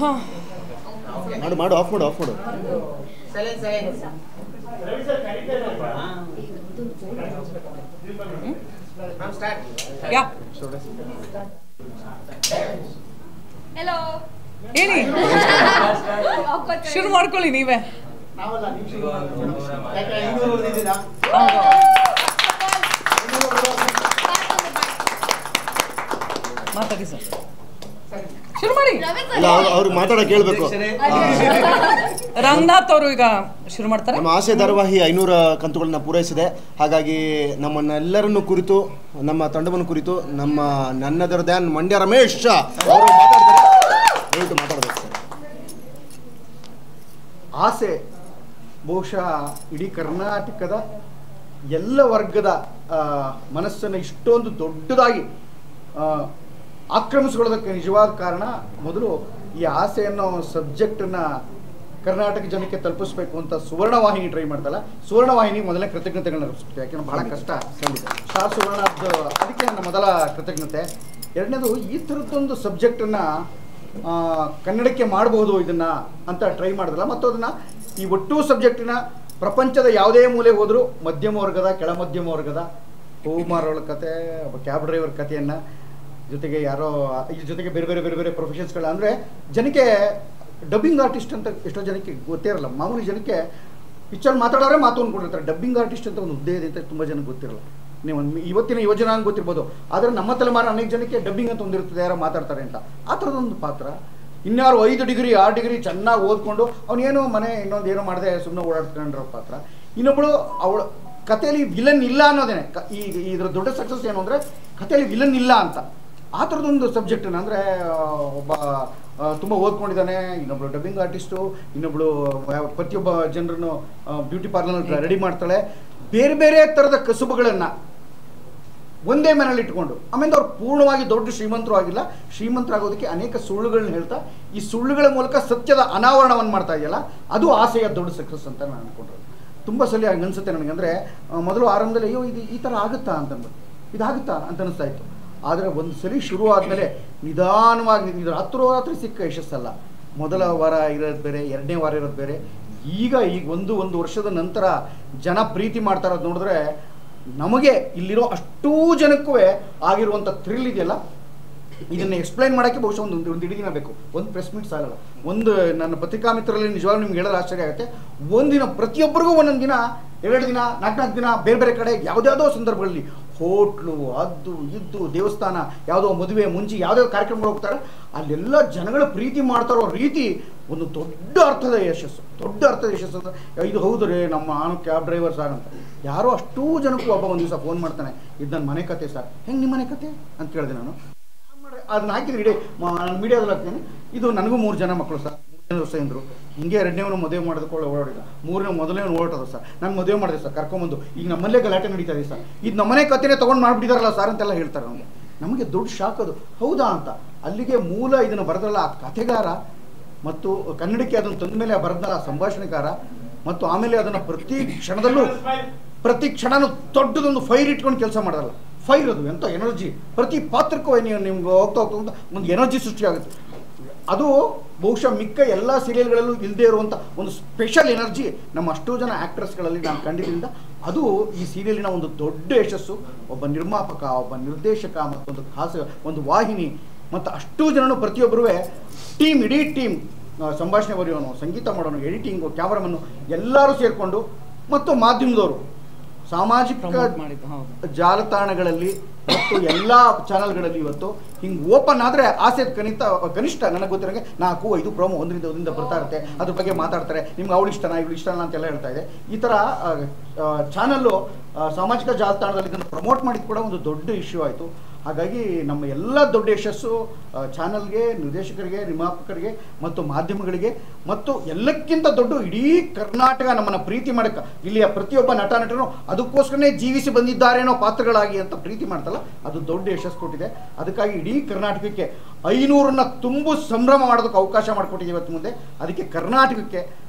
ಹಾಂ ಮಾಡು ಮಾಡು ಆಫ್ ಮಾಡು ಯಾ ಏನಿ ಶುರು ಮಾಡ್ಕೊಳ್ಳಿ ನೀವೇ. ಮಾತಾಡಿ ಸರ್, ಶುರು ಮಾಡಿ. ಅವ್ರು ಮಾತಾಡೋಕೆ ಕೇಳಬೇಕು. ರಂಗನಾಥ್ ಅವರು ಈಗ ಶುರು ಮಾಡ್ತಾರೆ. ನಮ್ಮ ಆಸೆ ಧಾರಾವಾಹಿ 500 ಕಂತುಗಳನ್ನ ಪೂರೈಸಿದೆ. ಹಾಗಾಗಿ ನಮ್ಮನ್ನೆಲ್ಲರನ್ನು ಕುರಿತು, ನಮ್ಮ ತಂಡವನ್ನು ಕುರಿತು ನನ್ನದರ ಧ್ಯಾನ್ ಮಂಡ್ಯ ರಮೇಶ್ ಅವರು ಮಾತಾಡ್ತಾರೆ. ದಯವಿಟ್ಟು ಮಾತಾಡಬೇಕು ಸರ್. ಆಸೆ ಬಹುಶಃ ಇಡೀ ಕರ್ನಾಟಕದ ಎಲ್ಲ ವರ್ಗದ ಮನಸ್ಸನ್ನು ಇಷ್ಟೊಂದು ದೊಡ್ಡದಾಗಿ ಆಕ್ರಮಿಸಿಕೊಳ್ಳೋದಕ್ಕೆ ನಿಜವಾದ ಕಾರಣ, ಮೊದಲು ಈ ಆಸೆ ಅನ್ನೋ ಸಬ್ಜೆಕ್ಟನ್ನು ಕರ್ನಾಟಕ ಜನಕ್ಕೆ ತಲುಪಿಸ್ಬೇಕು ಅಂತ ಸುವರ್ಣವಾಹಿನಿ ಟ್ರೈ ಮಾಡ್ತಲ್ಲ, ಸುವರ್ಣವಾಹಿನಿ ಮೊದಲನೇ ಕೃತಜ್ಞತೆಗಳನ್ನ ಅರ್ಪಿಸ್ಬೇಕು. ಯಾಕೆಂದ್ರೆ ಬಹಳ ಕಷ್ಟ ಸ್ಟಾರ್ ಸುವರ್ಣದ್ದು, ಅದಕ್ಕೆ ನನ್ನ ಮೊದಲ ಕೃತಜ್ಞತೆ. ಎರಡನೇದು, ಈ ಥರದ್ದೊಂದು ಸಬ್ಜೆಕ್ಟನ್ನು ಕನ್ನಡಕ್ಕೆ ಮಾಡಬಹುದು ಇದನ್ನು ಅಂತ ಟ್ರೈ ಮಾಡಿದಲ್ಲ, ಮತ್ತು ಅದನ್ನು ಈ ಒಟ್ಟು ಸಬ್ಜೆಕ್ಟಿನ ಪ್ರಪಂಚದ ಯಾವುದೇ ಮೂಲೆ ಹೋದರೂ ಮಧ್ಯಮ ವರ್ಗದ, ಕೆಳ ಮಧ್ಯಮ ವರ್ಗದ ಹೂಮಾರೋಳ ಕತೆ, ಕ್ಯಾಬ್ ಡ್ರೈವರ್ ಕಥೆಯನ್ನು, ಜೊತೆಗೆ ಯಾರೋ ಇದ್ರ ಜೊತೆಗೆ ಬೇರೆ ಬೇರೆ ಬೇರೆ ಬೇರೆ ಪ್ರೊಫೆಷನ್ಸ್ಗಳ, ಅಂದರೆ ಜನಕ್ಕೆ ಡಬ್ಬಿಂಗ್ ಆರ್ಟಿಸ್ಟ್ ಅಂತ ಎಷ್ಟೋ ಜನಕ್ಕೆ ಗೊತ್ತೇ ಇರಲ್ಲ. ಮಾಮೂಲಿ ಜನಕ್ಕೆ ಪಿಕ್ಚರ್ ಮಾತಾಡೋರೆ ಮಾತು ಅಂದ್ಕೊಂಡಿರ್ತಾರೆ. ಡಬ್ಬಿಂಗ್ ಆರ್ಟಿಸ್ಟ್ ಅಂತ ಒಂದು ಹುದ್ದೆ ಇದೆ ಅಂತ ತುಂಬ ಜನಕ್ಕೆ ಗೊತ್ತಿರಲ್ಲ. ನೀವು ಇವತ್ತಿನ ಯುವಜನ ಗೊತ್ತಿರ್ಬೋದು, ಆದರೆ ನಮ್ಮ ತಲೆಮಾರು ಅನೇಕ ಜನಕ್ಕೆ ಡಬ್ಬಿಂಗ್ ಅಂತ ಒಂದಿರ್ತದೆ, ಯಾರೋ ಮಾತಾಡ್ತಾರೆ ಅಂತ. ಆ ಥರದೊಂದು ಪಾತ್ರ. ಇನ್ಯಾರು 5 ಡಿಗ್ರಿ 6 ಡಿಗ್ರಿ ಚೆನ್ನಾಗಿ ಓದ್ಕೊಂಡು ಅವನೇನೋ ಮನೆ ಇನ್ನೊಂದು ಏನೋ ಮಾಡದೆ ಸುಮ್ಮನೆ ಓಡಾಡ್ಕೊಂಡಿರೋ ಪಾತ್ರ. ಇನ್ನೊಬ್ಬಳು ಅವಳು ಕಥೆಯಲ್ಲಿ ವಿಲನ್ ಇಲ್ಲ ಅನ್ನೋದೇನೆ ಇದ್ರ ದೊಡ್ಡ ಸಕ್ಸಸ್ ಏನು ಅಂದರೆ ಕಥೆಯಲ್ಲಿ ವಿಲನ್ ಇಲ್ಲ ಅಂತ. ಆ ಥರದೊಂದು ಸಬ್ಜೆಕ್ಟನ್ನು, ಅಂದರೆ ಒಬ್ಬ ತುಂಬ ಓದ್ಕೊಂಡಿದ್ದಾನೆ, ಇನ್ನೊಬ್ಳು ಡಬ್ಬಿಂಗ್ ಆರ್ಟಿಸ್ಟು, ಇನ್ನೊಬ್ಳು ಪ್ರತಿಯೊಬ್ಬ ಜನರನ್ನು ಬ್ಯೂಟಿ ಪಾರ್ಲರ್ ರೆಡಿ ಮಾಡ್ತಾಳೆ. ಬೇರೆ ಬೇರೆ ಥರದ ಕಸುಬುಗಳನ್ನು ಒಂದೇ ಮನೇಲಿ ಇಟ್ಕೊಂಡು, ಆಮೇಲೆ ಅವ್ರು ಪೂರ್ಣವಾಗಿ ದೊಡ್ಡ ಶ್ರೀಮಂತರು ಆಗಿಲ್ಲ, ಶ್ರೀಮಂತರಾಗೋದಕ್ಕೆ ಅನೇಕ ಸುಳ್ಳುಗಳನ್ನ ಹೇಳ್ತಾ ಈ ಸುಳ್ಳುಗಳ ಮೂಲಕ ಸತ್ಯದ ಅನಾವರಣವನ್ನು ಮಾಡ್ತಾ ಇದೆಯಲ್ಲ, ಅದು ಆಸೆಯ ದೊಡ್ಡ ಸಕ್ಸಸ್ ಅಂತ ನಾನು ಅಂದ್ಕೊಂಡ್ರೆ. ತುಂಬ ಸಲ ಅನಿಸುತ್ತೆ ನನಗೆ. ಅಂದರೆ ಮೊದಲು ಆರಂಭದಲ್ಲಿ ಅಯ್ಯೋ ಇದು ಈ ಥರ ಆಗುತ್ತಾ ಅಂತಂದ್ಬಿಟ್ಟು, ಇದಾಗುತ್ತಾ ಅಂತ ಅನಿಸ್ತಾ ಇತ್ತು. ಆದರೆ ಒಂದು ಸಲ ಶುರು ಆದಮೇಲೆ ನಿಧಾನವಾಗಿ, ಇದು ರಾತ್ರಿ ಸಿಕ್ಕ ಯಶಸ್ಸಲ್ಲ. ಮೊದಲ ವಾರ ಇರೋದು ಬೇರೆ, ಎರಡನೇ ವಾರ ಇರೋದು ಬೇರೆ. ಈಗ ಒಂದು ವರ್ಷದ ನಂತರ ಜನ ಪ್ರೀತಿ ಮಾಡ್ತಾ ಇರೋದು ನೋಡಿದ್ರೆ, ನಮಗೆ ಇಲ್ಲಿರೋ ಅಷ್ಟೂ ಜನಕ್ಕೂ ಆಗಿರುವಂಥ ಥ್ರಿಲ್ ಇದೆಯಲ್ಲ, ಇದನ್ನು ಎಕ್ಸ್ಪ್ಲೈನ್ ಮಾಡೋಕ್ಕೆ ಬಹುಶಃ ಒಂದು ಇಡೀ ದಿನ ಬೇಕು. ಒಂದು ಪ್ರೆಸ್ ಮೀಟ್ ಸಾಲಲ್ಲ. ನನ್ನ ಪತ್ರಿಕಾ ಮಿತ್ರರಲ್ಲಿ ನಿಜವಾಗ್ಲೂ ನಿಮ್ಗೆ ಹೇಳೋದು ಆಶ್ಚರ್ಯ ಆಗುತ್ತೆ. ಒಂದಿನ ಪ್ರತಿಯೊಬ್ಬರಿಗೂ ಒಂದೊಂದು ದಿನ, 2 ದಿನ, 4 ದಿನ ಬೇರೆ ಬೇರೆ ಕಡೆ ಯಾವುದ್ಯಾವುದೋ ಸಂದರ್ಭಗಳಲ್ಲಿ ಹೋಟ್ಲು, ಅದು ಇದ್ದು, ದೇವಸ್ಥಾನ, ಯಾವುದೋ ಮದುವೆ, ಮುಂಚೆ ಯಾವುದೋ ಕಾರ್ಯಕ್ರಮಗಳು ಹೋಗ್ತಾರೆ, ಅಲ್ಲೆಲ್ಲ ಜನಗಳ ಪ್ರೀತಿ ಮಾಡ್ತಾರೋ ರೀತಿ ಒಂದು ದೊಡ್ಡ ಅರ್ಥದ ಯಶಸ್ಸು. ಅಂದರೆ ಇದು ಹೌದು ರೀ, ನಾನು ಕ್ಯಾಬ್ ಡ್ರೈವರ್ ಸರ್ ಅಂತ. ಯಾರೋ ಅಷ್ಟೂ ಜನಕ್ಕೂ ಒಂದು ದಿವಸ ಫೋನ್ ಮಾಡ್ತಾನೆ, ಇದು ನನ್ನ ಮನೆ ಕತೆ ಸರ್. ಹೆಂಗೆ ನಿಮ್ಮ ಮನೆ ಕತೆ ಅಂತ ಕೇಳಿದೆ ನಾನು. ಅದನ್ನ ಹಾಕಿದ್ರೆ ಇಡೀ ನಾನು ಮೀಡಿಯಾದಲ್ಲಿ ಹಾಕ್ತೀನಿ. ಇದು ನನಗೂ 3 ಜನ ಮಕ್ಕಳು ಸರ್, 3 ಜನ ಹೊಸೆಂದರು. ಹಿಂಗೆ 2ನೇವನು ಮದುವೆ ಮಾಡೋದಕ್ಕೆ ಓಡಾಡಿದ, 3ನೇ ಮೊದಲನೇ ಓಡೋದು ಸರ್. ನಾನು ಮದುವೆ ಮಾಡಿದೆ ಸರ್, ಕರ್ಕೊಂಬಂದು. ಈಗ ನಮ್ಮಲ್ಲೇ ಗಲಾಟೆ ನಡೀತಾ ಇದೆ ಸರ್, ಇದು ನಮ್ಮನೆ ಕತೆನೇ ತೊಗೊಂಡು ಮಾಡಿಬಿಟ್ಟಿದಾರಲ್ಲ ಸರ್ ಅಂತೆಲ್ಲ ಹೇಳ್ತಾರೆ ನಮಗೆ. ನಮಗೆ ದೊಡ್ಡ ಶಾಕ್ ಅದು. ಹೌದಾ ಅಂತ. ಅಲ್ಲಿಗೆ ಮೂಲ ಇದನ್ನು ಬರೆದ್ರಲ್ಲ ಆ ಕಥೆಗಾರ, ಮತ್ತು ಕನ್ನಡಕ್ಕೆ ಅದನ್ನು ತಂದ ಮೇಲೆ ಬರೆದಲ್ಲ ಸಂಭಾಷಣೆಕಾರ, ಮತ್ತು ಆಮೇಲೆ ಅದನ್ನು ಪ್ರತಿ ಕ್ಷಣನೂ ದೊಡ್ಡದೊಂದು ಫೈರ್ ಇಟ್ಕೊಂಡು ಕೆಲಸ ಮಾಡೋದಲ್ಲ. ಫೈರ್ ಅದು ಎಂಥ ಎನರ್ಜಿ. ಪ್ರತಿ ಪಾತ್ರಕ್ಕೂ ನಿಮ್ಗೆ ಹೋಗ್ತಾ ಒಂದು ಎನರ್ಜಿ ಸೃಷ್ಟಿಯಾಗುತ್ತೆ. ಅದು ಬಹುಶಃ ಮಿಕ್ಕ ಎಲ್ಲ ಸೀರಿಯಲ್ಗಳಲ್ಲೂ ಇಲ್ಲದೆ ಇರುವಂಥ ಒಂದು ಸ್ಪೆಷಲ್ ಎನರ್ಜಿ ನಮ್ಮ ಅಷ್ಟೋ ಜನ ಆ್ಯಕ್ಟ್ರಸ್ಗಳಲ್ಲಿ ನಾನು ಕಂಡಿದ್ದರಿಂದ ಅದು ಈ ಸೀರಿಯಲಿನ ಒಂದು ದೊಡ್ಡ ಯಶಸ್ಸು. ಒಬ್ಬ ನಿರ್ಮಾಪಕ, ಒಬ್ಬ ನಿರ್ದೇಶಕ, ಮತ್ತೊಂದು ಒಂದು ವಾಹಿನಿ, ಮತ್ತು ಅಷ್ಟೂ ಜನನು ಪ್ರತಿಯೊಬ್ಬರೂ ಇಡೀ ಟೀಮ್, ಸಂಭಾಷಣೆ ಬರೆಯೋನು, ಸಂಗೀತ ಮಾಡೋನು, ಎಡಿಟಿಂಗು, ಕ್ಯಾಮರಾಮನ್ನು ಎಲ್ಲರೂ ಸೇರಿಕೊಂಡು, ಮತ್ತು ಮಾಧ್ಯಮದವರು ಸಾಮಾಜಿಕ ಜಾಲತಾಣಗಳಲ್ಲಿ ಮತ್ತು ಎಲ್ಲ ಚಾನಲ್ಗಳಲ್ಲಿ ಇವತ್ತು ಹಿಂಗೆ ಓಪನ್ ಆದರೆ ಆಸೆ ಕನಿಷ್ಠ ನನಗೆ ಗೊತ್ತಿರೋಂಗೆ 4-5 ಪ್ರೋಮೋ ಒಂದರಿಂದ ಬರ್ತಾ ಇರುತ್ತೆ. ಅದ್ರ ಬಗ್ಗೆ ಮಾತಾಡ್ತಾರೆ. ನಿಮ್ಗೆ ಅವಳು ಇಷ್ಟನಾ ಇವಳು ಇಷ್ಟನಾ ಅಂತೆಲ್ಲ ಹೇಳ್ತಾ ಇದೆ. ಈ ಥರ ಚಾನಲ್ಲು ಸಾಮಾಜಿಕ ಜಾಲತಾಣದಲ್ಲಿ ಇದನ್ನು ಪ್ರಮೋಟ್ ಮಾಡಿದ್ದು ಕೂಡ ಒಂದು ದೊಡ್ಡ ಇಶ್ಯೂ ಆಯಿತು. ಹಾಗಾಗಿ ನಮ್ಮ ಎಲ್ಲ ದೊಡ್ಡ ಯಶಸ್ಸು ಚಾನಲ್ಗೆ, ನಿರ್ದೇಶಕರಿಗೆ, ನಿರ್ಮಾಪಕರಿಗೆ ಮತ್ತು ಮಾಧ್ಯಮಗಳಿಗೆ, ಮತ್ತು ಎಲ್ಲಕ್ಕಿಂತ ದೊಡ್ಡ ಇಡೀ ಕರ್ನಾಟಕ ನಮ್ಮನ್ನು ಪ್ರೀತಿ ಮಾಡೋಕ್ಕೆ, ಇಲ್ಲಿಯ ಪ್ರತಿಯೊಬ್ಬ ನಟನೂ ಅದಕ್ಕೋಸ್ಕರನೇ ಜೀವಿಸಿ ಬಂದಿದ್ದಾರೇನೋ ಪಾತ್ರಗಳಾಗಿ ಅಂತ ಪ್ರೀತಿ ಮಾಡ್ತಲ್ಲ, ಅದು ದೊಡ್ಡ ಯಶಸ್ಸು ಕೊಟ್ಟಿದೆ. ಅದಕ್ಕಾಗಿ ಇಡೀ ಕರ್ನಾಟಕಕ್ಕೆ 500ನ್ನ ತುಂಬು ಸಂಭ್ರಮ ಮಾಡೋದಕ್ಕೆ ಅವಕಾಶ ಮಾಡಿಕೊಟ್ಟಿದ್ದೀವಿ ಇವತ್ತು ಮುಂದೆ. ಅದಕ್ಕೆ ಕರ್ನಾಟಕಕ್ಕೆ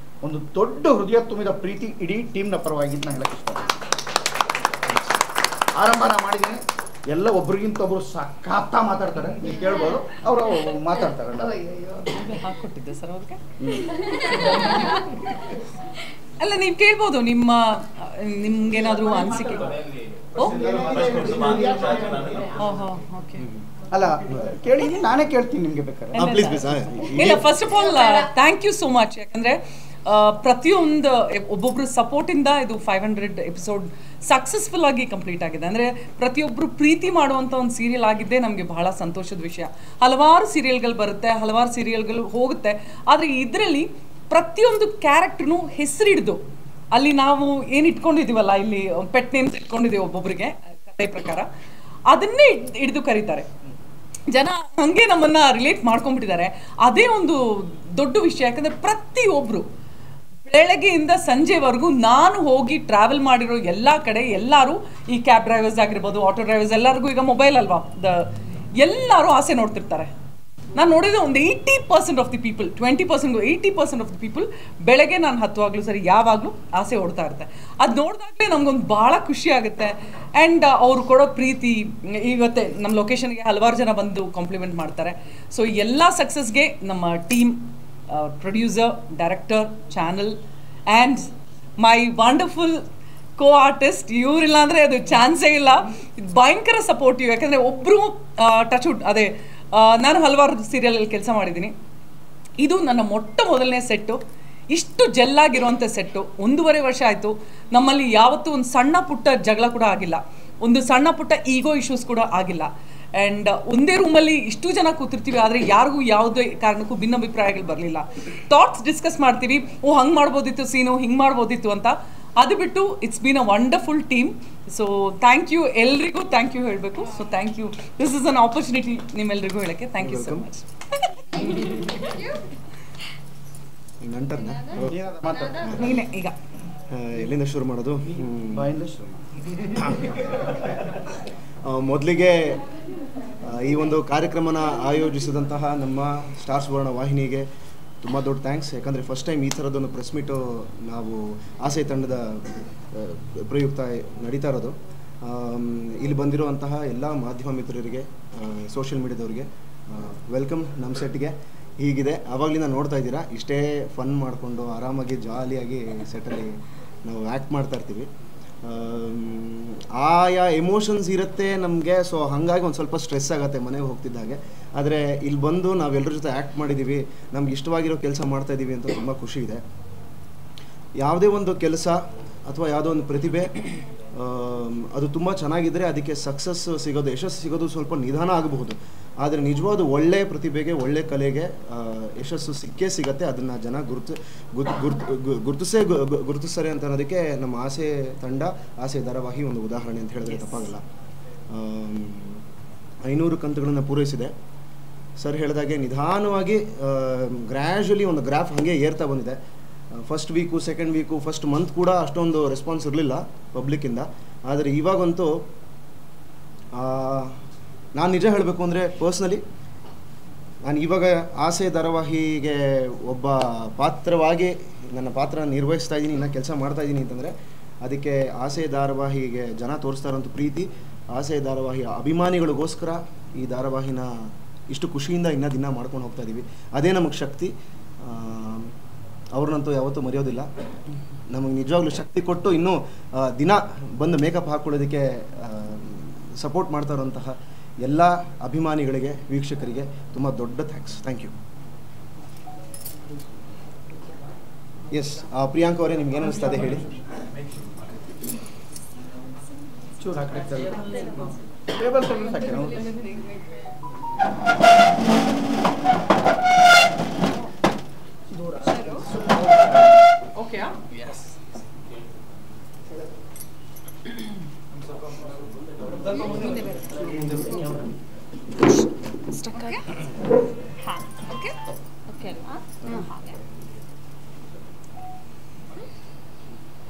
ಒಂದು ದೊಡ್ಡ ಹೃದಯ ತುಂಬಿದ ಪ್ರೀತಿ ಇಡೀ ಟೀಮ್ನ ಪರವಾಗಿ ನಾನು ಹೇಳಕ್ಕೆ ಇಷ್ಟ. ಆರಂಭ ಮಾಡಿದ್ದೀನಿ. ಎಲ್ಲ ಒಬ್ರಿಗಿಂತ ಒಬ್ರು ಸಖತ್ತ ಮಾತಾಡ್ತಾರೆ, ನೀವು ಕೇಳ್ಬೋದು, ಅವರು ಮಾತಾಡ್ತಾರಲ್ಲ. ಹಾಕೊಟ್ಟಿದ್ದೆ ಸರ್ ಅವ್ರಿಗೆ. ಅಲ್ಲ ನೀವು ಕೇಳ್ಬೋದು ನಿಮ್ಗೇನಾದ್ರೂ ಅನಿಸಿಕೆ. ಓಕೆ ಅಲ್ಲ ಕೇಳಿ, ನಾನೇ ಕೇಳ್ತೀನಿ ನಿಮ್ಗೆ ಬೇಕಾದ್ರೆ. ಇಲ್ಲ, first of all thank you so much. ಯಾಕಂದ್ರೆ ಪ್ರತಿಯೊಂದು ಒಬ್ಬೊಬ್ರು ಸಪೋರ್ಟಿಂದ ಇದು 500 ಎಪಿಸೋಡ್ ಸಕ್ಸಸ್ಫುಲ್ ಆಗಿ ಕಂಪ್ಲೀಟ್ ಆಗಿದೆ. ಅಂದರೆ ಪ್ರತಿಯೊಬ್ಬರು ಪ್ರೀತಿ ಮಾಡುವಂಥ ಒಂದು ಸೀರಿಯಲ್ ಆಗಿದ್ದೇ ನಮಗೆ ಬಹಳ ಸಂತೋಷದ ವಿಷಯ. ಹಲವಾರು ಸೀರಿಯಲ್ಗಳು ಬರುತ್ತೆ, ಹಲವಾರು ಸೀರಿಯಲ್ಗಳು ಹೋಗುತ್ತೆ, ಆದರೆ ಇದರಲ್ಲಿ ಪ್ರತಿಯೊಂದು ಕ್ಯಾರೆಕ್ಟ್ರೂ ಹೆಸರಿಡ್ದು ಅಲ್ಲಿ ನಾವು ಏನು ಇಟ್ಕೊಂಡಿದ್ದೀವಲ್ಲ, ಇಲ್ಲಿ ಪೆಟ್ ನೇಮ್ಸ್ ಇಟ್ಕೊಂಡಿದ್ದೀವಿ ಒಬ್ಬೊಬ್ಬರಿಗೆ ಕಥೆ ಪ್ರಕಾರ, ಅದನ್ನೇ ಹಿಡಿದು ಕರೀತಾರೆ ಜನ. ಹಂಗೆ ನಮ್ಮನ್ನು ರಿಲೇಟ್ ಮಾಡ್ಕೊಂಡ್ಬಿಟ್ಟಿದ್ದಾರೆ. ಅದೇ ಒಂದು ದೊಡ್ಡ ವಿಷಯ. ಯಾಕಂದರೆ ಪ್ರತಿಯೊಬ್ಬರು ಬೆಳಗ್ಗೆಯಿಂದ ಸಂಜೆವರೆಗೂ ನಾನು ಹೋಗಿ ಟ್ರಾವೆಲ್ ಮಾಡಿರೋ ಎಲ್ಲ ಕಡೆ ಎಲ್ಲರೂ ಈ ಕ್ಯಾಬ್ ಡ್ರೈವರ್ಸ್ ಆಗಿರ್ಬೋದು, ಆಟೋ ಡ್ರೈವರ್ಸ್, ಎಲ್ಲರಿಗೂ ಈಗ ಮೊಬೈಲ್ ಅಲ್ವಾ, ಎಲ್ಲರೂ ಆಸೆ ನೋಡ್ತಿರ್ತಾರೆ. ನಾನು ನೋಡಿದ್ರೆ ಒಂದು 80% of the people, 20% 80% of the people ಬೆಳಗ್ಗೆ ನಾನು ಹತ್ತುವಾಗಲೂ ಸರಿ ಯಾವಾಗಲೂ ಆಸೆ ಓಡ್ತಾ ಇರುತ್ತೆ. ಅದು ನೋಡಿದಾಗಲೇ ನಮಗೊಂದು ಭಾಳ ಖುಷಿ ಆಗುತ್ತೆ. ಆ್ಯಂಡ್ ಅವ್ರು ಕೊಡೋ ಪ್ರೀತಿ, ಇವತ್ತೇ ನಮ್ಮ ಲೊಕೇಶನ್ಗೆ ಹಲವಾರು ಜನ ಬಂದು ಕಾಂಪ್ಲಿಮೆಂಟ್ ಮಾಡ್ತಾರೆ. ಸೊ ಎಲ್ಲ ಸಕ್ಸಸ್ಗೆ ನಮ್ಮ team, producer, director, channel and my wonderful co-artist, ಇವರಿಲ್ಲ ಅಂದರೆ ಅದು ಚಾನ್ಸೇ ಇಲ್ಲ. ಭಯಂಕರ ಸಪೋರ್ಟಿವ್. ಯಾಕಂದರೆ ಒಬ್ಬರು ಟಚ್ ವುಡ್, ಅದೇ ನಾನು ಹಲವಾರು ಸೀರಿಯಲಲ್ಲಿ ಕೆಲಸ ಮಾಡಿದ್ದೀನಿ. ಇದು ನನ್ನ ಮೊದಲನೇ ಸೆಟ್ಟು. ಇಷ್ಟು ಜೆಲ್ಲಾಗಿರುವಂಥ ಸೆಟ್ಟು 1.5 ವರ್ಷ ಆಯಿತು. ನಮ್ಮಲ್ಲಿ ಯಾವತ್ತೂ ಒಂದು ಸಣ್ಣ ಪುಟ್ಟ ಜಗಳ ಕೂಡ ಆಗಿಲ್ಲ, ಒಂದು ಸಣ್ಣ ಪುಟ್ಟ ಈಗೋ ಇಶ್ಯೂಸ್ ಕೂಡ ಆಗಿಲ್ಲ. ಆ್ಯಂಡ್ ಒಂದೇ ರೂಮಲ್ಲಿ ಇಷ್ಟು ಜನ ಕೂತಿರ್ತೀವಿ, ಆದರೆ ಯಾರಿಗೂ ಯಾವುದೇ ಕಾರಣಕ್ಕೂ ಭಿನ್ನಾಭಿಪ್ರಾಯಗಳು ಬರಲಿಲ್ಲ. ಥಾಟ್ಸ್ ಡಿಸ್ಕಸ್ ಮಾಡ್ತೀವಿ, ಹಂಗೆ ಮಾಡ್ಬೋದಿತ್ತು ಸೀನು, ಹಿಂಗೆ ಮಾಡ್ಬೋದಿತ್ತು ಅಂತ. ಅದು ಬಿಟ್ಟು it's been a wonderful team. So thank you, ಎಲ್ರಿಗೂ ಥ್ಯಾಂಕ್ ಯು ಹೇಳಬೇಕು. So thank you, this is an opportunity ನಿಮ್ಮೆಲ್ರಿಗೂ ಹೇಳೋಕ್ಕೆ. Thank you so much. ನೀನೇ ಈಗ ಎಲ್ಲಿಂದ ಶುರು ಮಾಡೋದು? ಬಾಯಿಂದ ಶುರು. ಮೊದಲಿಗೆ ಈ ಒಂದು ಕಾರ್ಯಕ್ರಮನ ಆಯೋಜಿಸಿದಂತಹ ನಮ್ಮ ಸ್ಟಾರ್ ಸುವರ್ಣ ವಾಹಿನಿಗೆ ತುಂಬ ದೊಡ್ಡ ಥ್ಯಾಂಕ್ಸ್. ಯಾಕಂದರೆ ಫಸ್ಟ್ ಟೈಮ್ ಈ ಥರದೊಂದು ಪ್ರೆಸ್ ಮೀಟು ನಾವು ಆಸೆ ತಂಡದ ಪ್ರಯುಕ್ತ ನಡೀತಾ ಇರೋದು. ಇಲ್ಲಿ ಬಂದಿರುವಂತಹ ಎಲ್ಲ ಮಾಧ್ಯಮ ಮಿತ್ರರಿಗೆ, ಸೋಷಿಯಲ್ ಮೀಡಿಯಾದವ್ರಿಗೆ ವೆಲ್ಕಮ್ ನಮ್ಮ ಸೆಟ್ಗೆ. ಹೀಗಿದೆ ಆವಾಗಲಿಂದ ನೋಡ್ತಾ ಇದ್ದೀರಾ, ಇಷ್ಟೇ ಫನ್ ಮಾಡಿಕೊಂಡು ಆರಾಮಾಗಿ ಜಾಲಿಯಾಗಿ ಸೆಟ್ಟಲ್ಲಿ ನಾವು ಆ್ಯಕ್ಟ್ ಮಾಡ್ತಾ ಇರ್ತೀವಿ. ಆಯಾ ಎಮೋಷನ್ಸ್ ಇರುತ್ತೆ ನಮಗೆ. ಸೊ ಹಾಗಾಗಿ ಒಂದು ಸ್ವಲ್ಪ ಸ್ಟ್ರೆಸ್ ಆಗುತ್ತೆ ಮನೆಗೆ ಹೋಗ್ತಿದ್ದಾಗೆ. ಆದರೆ ಇಲ್ಲಿ ಬಂದು ನಾವೆಲ್ಲರ ಜೊತೆ ಆ್ಯಕ್ಟ್ ಮಾಡಿದ್ದೀವಿ, ನಮ್ಗೆ ಇಷ್ಟವಾಗಿರೋ ಕೆಲಸ ಮಾಡ್ತಾಯಿದ್ದೀವಿ ಅಂತ ತುಂಬ ಖುಷಿ ಇದೆ. ಯಾವುದೇ ಒಂದು ಕೆಲಸ ಅಥವಾ ಯಾವುದೋ ಒಂದು ಪ್ರತಿಭೆ ಅದು ತುಂಬ ಚೆನ್ನಾಗಿದ್ದರೆ ಅದಕ್ಕೆ ಸಕ್ಸಸ್ ಸಿಗೋದು, ಯಶಸ್ಸು ಸಿಗೋದು ಸ್ವಲ್ಪ ನಿಧಾನ ಆಗಬಹುದು. ಆದರೆ ನಿಜವಾದ ಒಳ್ಳೆಯ ಪ್ರತಿಭೆಗೆ, ಒಳ್ಳೆಯ ಕಲೆಗೆ ಯಶಸ್ಸು ಸಿಗತ್ತೆ. ಅದನ್ನು ಜನ ಗುರುತಿಸ್ತಾರೆ ಅಂತ ಅನ್ನೋದಕ್ಕೆ ನಮ್ಮ ಆಸೆ ತಂಡ, ಆಸೆ ಧಾರಾವಾಹಿ ಒಂದು ಉದಾಹರಣೆ ಅಂತ ಹೇಳಿದ್ರೆ ತಪ್ಪಾಗಲ್ಲ. 500 ಕಂತುಗಳನ್ನು ಪೂರೈಸಿದೆ. ಸರ್ ಹೇಳಿದಾಗೆ ನಿಧಾನವಾಗಿ ಗ್ರ್ಯಾಜುಲಿ ಒಂದು ಗ್ರಾಫ್ ಹಾಗೆ ಏರ್ತಾ ಬಂದಿದೆ. First week, second week, first month ಕೂಡ ಅಷ್ಟೊಂದು ರೆಸ್ಪಾನ್ಸ್ ಇರಲಿಲ್ಲ ಪಬ್ಲಿಕ್ಕಿಂದ. ಆದರೆ ಇವಾಗಂತೂ ನಾನು ನಿಜ ಹೇಳಬೇಕು ಅಂದರೆ ಪರ್ಸ್ನಲಿ ನಾನು ಇವಾಗ ಆಸೆ ಧಾರಾವಾಹಿಗೆ ಒಬ್ಬ ಪಾತ್ರವಾಗಿ ನನ್ನ ಪಾತ್ರ ನಿರ್ವಹಿಸ್ತಾ ಇದ್ದೀನಿ, ಇನ್ನು ಕೆಲಸ ಮಾಡ್ತಾಯಿದ್ದೀನಿ ಅಂತಂದರೆ ಅದಕ್ಕೆ ಆಸೆ ಧಾರಾವಾಹಿಗೆ ಜನ ತೋರಿಸ್ತಾ ಇರೋಂಥ ಪ್ರೀತಿ, ಆಸೆ ಧಾರಾವಾಹಿಯ ಅಭಿಮಾನಿಗಳಿಗೋಸ್ಕರ ಈ ಧಾರಾವಾಹಿನ ಇಷ್ಟು ಖುಷಿಯಿಂದ ಇನ್ನೂ ದಿನ ಮಾಡ್ಕೊಂಡು ಹೋಗ್ತಾ ಇದ್ದೀವಿ. ಅದೇ ನಮಗೆ ಶಕ್ತಿ. ಅವ್ರನ್ನಂತೂ ಯಾವತ್ತೂ ಮರೆಯೋದಿಲ್ಲ. ನಮಗೆ ನಿಜವಾಗ್ಲೂ ಶಕ್ತಿ ಕೊಟ್ಟು ಇನ್ನೂ ದಿನ ಬಂದು ಮೇಕಪ್ ಹಾಕ್ಕೊಳ್ಳೋದಕ್ಕೆ ಸಪೋರ್ಟ್ ಮಾಡ್ತಾ ಇರೋಂತಹ ಎಲ್ಲ ಅಭಿಮಾನಿಗಳಿಗೆ, ವೀಕ್ಷಕರಿಗೆ ತುಂಬ ದೊಡ್ಡ thanks. Thank you. Yes, Priyanka ಅವರೇ, ನಿಮ್ಗೆ ಏನು ಅನಿಸ್ತದೆ ಹೇಳಿ. ಓಕೆ.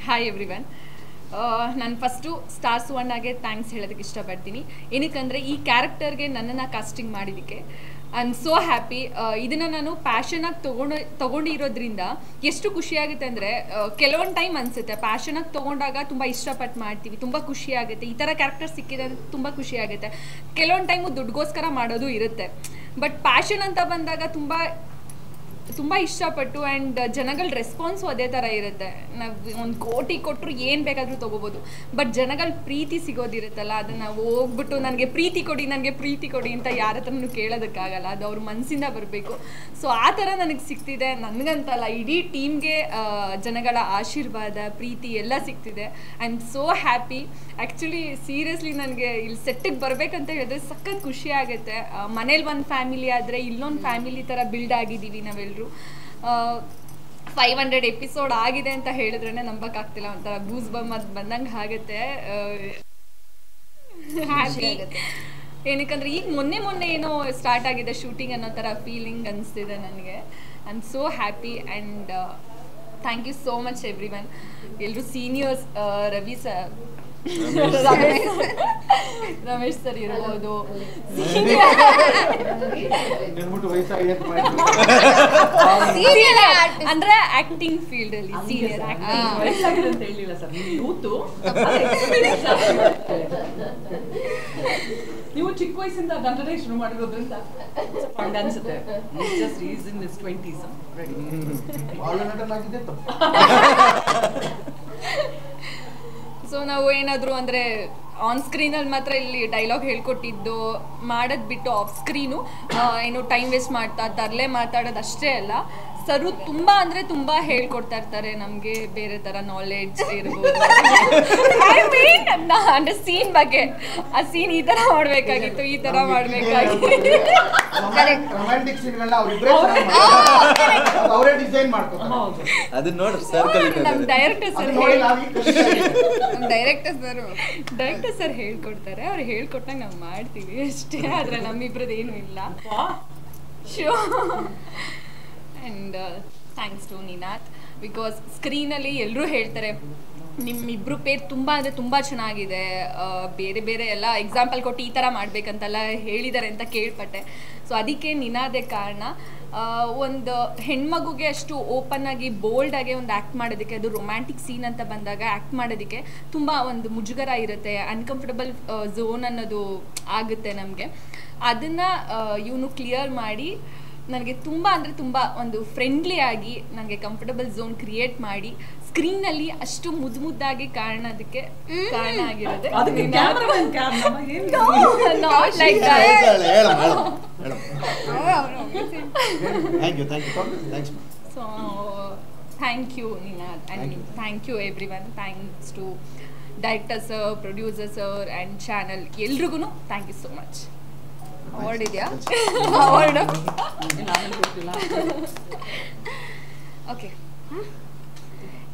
Hi everyone. ನಾನು ಫಸ್ಟು ಸ್ಟಾರ್ ಸುವರ್ಣಗೆ ಥ್ಯಾಂಕ್ಸ್ ಹೇಳೋದಕ್ಕೆ ಇಷ್ಟಪಡ್ತೀನಿ. ಏನಕ್ಕಂದರೆ ಈ ಕ್ಯಾರೆಕ್ಟರ್ಗೆ ನನ್ನನ್ನು ಕಾಸ್ಟಿಂಗ್ ಮಾಡಿದ್ದಕ್ಕೆ ಐ ಆಮ್ ಸೋ ಹ್ಯಾಪಿ. ಇದನ್ನು ನಾನು ಪ್ಯಾಷನಾಗಿ ತೊಗೊಂಡಿರೋದ್ರಿಂದ ಎಷ್ಟು ಖುಷಿಯಾಗುತ್ತೆ ಅಂದರೆ, ಕೆಲವೊಂದು ಟೈಮ್ ಅನಿಸುತ್ತೆ ಪ್ಯಾಷನಾಗಿ ತೊಗೊಂಡಾಗ ತುಂಬ ಇಷ್ಟಪಟ್ಟು ಮಾಡ್ತೀವಿ, ತುಂಬ ಖುಷಿಯಾಗುತ್ತೆ. ಈ ಥರ ಕ್ಯಾರೆಕ್ಟರ್ ಸಿಕ್ಕಿದೆ ಅಂದರೆ ತುಂಬ ಖುಷಿಯಾಗುತ್ತೆ. ಕೆಲವೊಂದು ಟೈಮು ದುಡ್ಡುಗೋಸ್ಕರ ಮಾಡೋದು ಇರುತ್ತೆ. ಬಟ್ ಪ್ಯಾಷನ್ ಅಂತ ಬಂದಾಗ ತುಂಬ ಇಷ್ಟಪಟ್ಟು ಆ್ಯಂಡ್ ಜನಗಳ ರೆಸ್ಪಾನ್ಸು ಅದೇ ಥರ ಇರುತ್ತೆ. ನಾವು 1 ಕೋಟಿ ಕೊಟ್ಟರು ಏನು ಬೇಕಾದರೂ ತೊಗೋಬೋದು. ಬಟ್ ಜನಗಳ ಪ್ರೀತಿ ಸಿಗೋದಿರುತ್ತಲ್ಲ, ಅದನ್ನು ಹೋಗ್ಬಿಟ್ಟು ನನಗೆ ಪ್ರೀತಿ ಕೊಡಿ ಅಂತ ಯಾರ ಹತ್ರನೂ ಕೇಳೋದಕ್ಕಾಗಲ್ಲ. ಅದು ಅವ್ರ ಮನಸ್ಸಿಂದ ಬರಬೇಕು. ಸೊ ಆ ಥರ ನನಗೆ ಸಿಗ್ತಿದೆ. ನನಗಂತಲ್ಲ, ಇಡೀ ಟೀಮ್ಗೆ ಜನಗಳ ಆಶೀರ್ವಾದ, ಪ್ರೀತಿ ಎಲ್ಲ ಸಿಗ್ತಿದೆ. I am so happy. Actually seriously ನನಗೆ ಇಲ್ಲಿ ಸೆಟ್ಟಿಗೆ ಬರಬೇಕಂತ ಹೇಳಿದ್ರೆ ಸಖತ್ ಖುಷಿ ಆಗುತ್ತೆ. ಮನೇಲಿ ಒಂದು ಫ್ಯಾಮಿಲಿ ಆದರೆ ಇಲ್ಲೊಂದು ಫ್ಯಾಮಿಲಿ ಥರ ಬಿಲ್ಡ್ ಆಗಿದ್ದೀವಿ ನಾವೆಲ್ಲರೂ. 500 ಎಪಿಸೋಡ್ ಆಗಿದೆ ಅಂತ ಹೇಳಿದ್ರೇ ನಂಬಕ್ಕಾಗ್ತಿಲ್ಲ. ಒಂಥರ ಗೂಸ್ ಬಂಪ್ ಬಂದಂಗೆ ಆಗುತ್ತೆ. ಹ್ಯಾಪಿ ಏನಕ್ಕಂದ್ರೆ ಈಗ ಮೊನ್ನೆ ಏನೋ ಸ್ಟಾರ್ಟ್ ಆಗಿದೆ ಶೂಟಿಂಗ್ ಅನ್ನೋ ಥರ ಫೀಲಿಂಗ್ ಅನಿಸ್ತಿದೆ ನನಗೆ. I am so happy and thank you so much everyone. ಎಲ್ಲರೂ seniors, Ravi sir, Ramesh sir ಇರ್ಬೋದು, ಅಂದ್ರೆ ಆಕ್ಟಿಂಗ್ ಫೀಲ್ಡ್ ಅಲ್ಲಿ ಸೀನಿಯರ್ ಆಕ್ಟಿಂಗ್ ಹೇಳಿಲ್ಲ ಸರ್. ನೀವು ಚಿಕ್ಕ ವಯಸ್ಸಿಂದ ನಟನೆ ಶುರು ಮಾಡಿರೋದ್ರಿಂದ ಫಂಡ್ ಅನ್ಸುತ್ತೆ. Just is in his 20s ready. So ನಾವು ಏನಾದರೂ ಅಂದರೆ ಆನ್ ಸ್ಕ್ರೀನಲ್ಲಿ ಮಾತ್ರ ಇಲ್ಲಿ ಡೈಲಾಗ್ ಹೇಳ್ಕೊಟ್ಟಿದ್ದು ಮಾಡೋದು ಬಿಟ್ಟು ಆಫ್ ಸ್ಕ್ರೀನು ಏನು ಟೈಮ್ ವೇಸ್ಟ್ ಮಾಡ್ತಾ ತರಲೆ ಮಾತಾಡೋದು ಅಷ್ಟೇ ಅಲ್ಲ. ಸರು ತುಂಬ ಅಂದರೆ ತುಂಬ ಹೇಳ್ಕೊಡ್ತಾ ಇರ್ತಾರೆ ನಮಗೆ, ಬೇರೆ ಥರ ನಾಲೆಡ್ಜ್ ಇರ್ಬೋದು. ಐ ಮೀನ್ ಅಂದರೆ ಸೀನ್ ಬಗ್ಗೆ, ಆ ಸೀನ್ ಈ ಥರ ಮಾಡಬೇಕಾಗಿತ್ತು, ಈ ಥರ ಮಾಡಬೇಕಾಗಿತ್ತು. ರೊಮ್ಯಾಂಟಿಕ್ ಸೀನ್ಗಳನ್ನ ಅವರೇ ಡಿಸೈನ್ ಮಾಡ್ತಾರೆ. ಅದನ್ನ ನೋಡಿ ಸರ್ ಕಲಿತಾರೆ. ನಮ್ಮ ಡೈರೆಕ್ಟರ್ ಸರ್ ಹೇಳ್ಕೊಡ್ತಾರೆ. ಅವ್ರು ಹೇಳ್ಕೊಟ್ಟಾಗ ನಾವು ಮಾಡ್ತೀವಿ ಅಷ್ಟೇ. ಆದರೆ ನಮ್ಮಿಬ್ರದ್ದು ಏನೂ ಇಲ್ಲ. Show and thanks to Ninath. Because ಸ್ಕ್ರೀನಲ್ಲಿ ಎಲ್ಲರೂ ಹೇಳ್ತಾರೆ ನಿಮ್ಮಿಬ್ಬರು ಪೇರ್ ತುಂಬ ಅಂದರೆ ತುಂಬ ಚೆನ್ನಾಗಿದೆ, ಬೇರೆ ಎಲ್ಲ ಎಕ್ಸಾಂಪಲ್ ಕೊಟ್ಟು ಈ ಥರ ಮಾಡಬೇಕಂತೆಲ್ಲ ಹೇಳಿದ್ದಾರೆ ಅಂತ ಕೇಳ್ಪಟ್ಟೆ. ಸೊ ಅದಕ್ಕೆ ನಿನಾದೇ ಕಾರಣ. ಒಂದು ಹೆಣ್ಮಗುಗೆ ಅಷ್ಟು ಓಪನ್ ಆಗಿ ಬೋಲ್ಡಾಗಿ ಒಂದು ಆ್ಯಕ್ಟ್ ಮಾಡೋದಕ್ಕೆ, ಅದು ರೊಮ್ಯಾಂಟಿಕ್ ಸೀನ್ ಅಂತ ಬಂದಾಗ ಆ್ಯಕ್ಟ್ ಮಾಡೋದಕ್ಕೆ ತುಂಬ ಒಂದು ಮುಜುಗರ ಇರುತ್ತೆ, ಅನ್ಕಂಫರ್ಟಬಲ್ ಝೋನ್ ಅನ್ನೋದು ಆಗುತ್ತೆ ನಮಗೆ. ಅದನ್ನು ಇವನು ಕ್ಲಿಯರ್ ಮಾಡಿ ನನಗೆ ತುಂಬ ಅಂದರೆ ತುಂಬ ಒಂದು ಫ್ರೆಂಡ್ಲಿ ಆಗಿ ನನಗೆ ಕಂಫರ್ಟಬಲ್ ಝೋನ್ ಕ್ರಿಯೇಟ್ ಮಾಡಿ ಸ್ಕ್ರೀನಲ್ಲಿ ಅಷ್ಟು ಮುದ್ದಾಗಿ ಕಾರಣೋದಕ್ಕೆ ಕಾರಣ ಆಗಿರೋದು. So thank you Ninath and thank you every one. Thanks to director sir, producer sir and channel ಎಲ್ರಿಗೂ thank you so much. Award ಇದೆಯಾ? Award okay.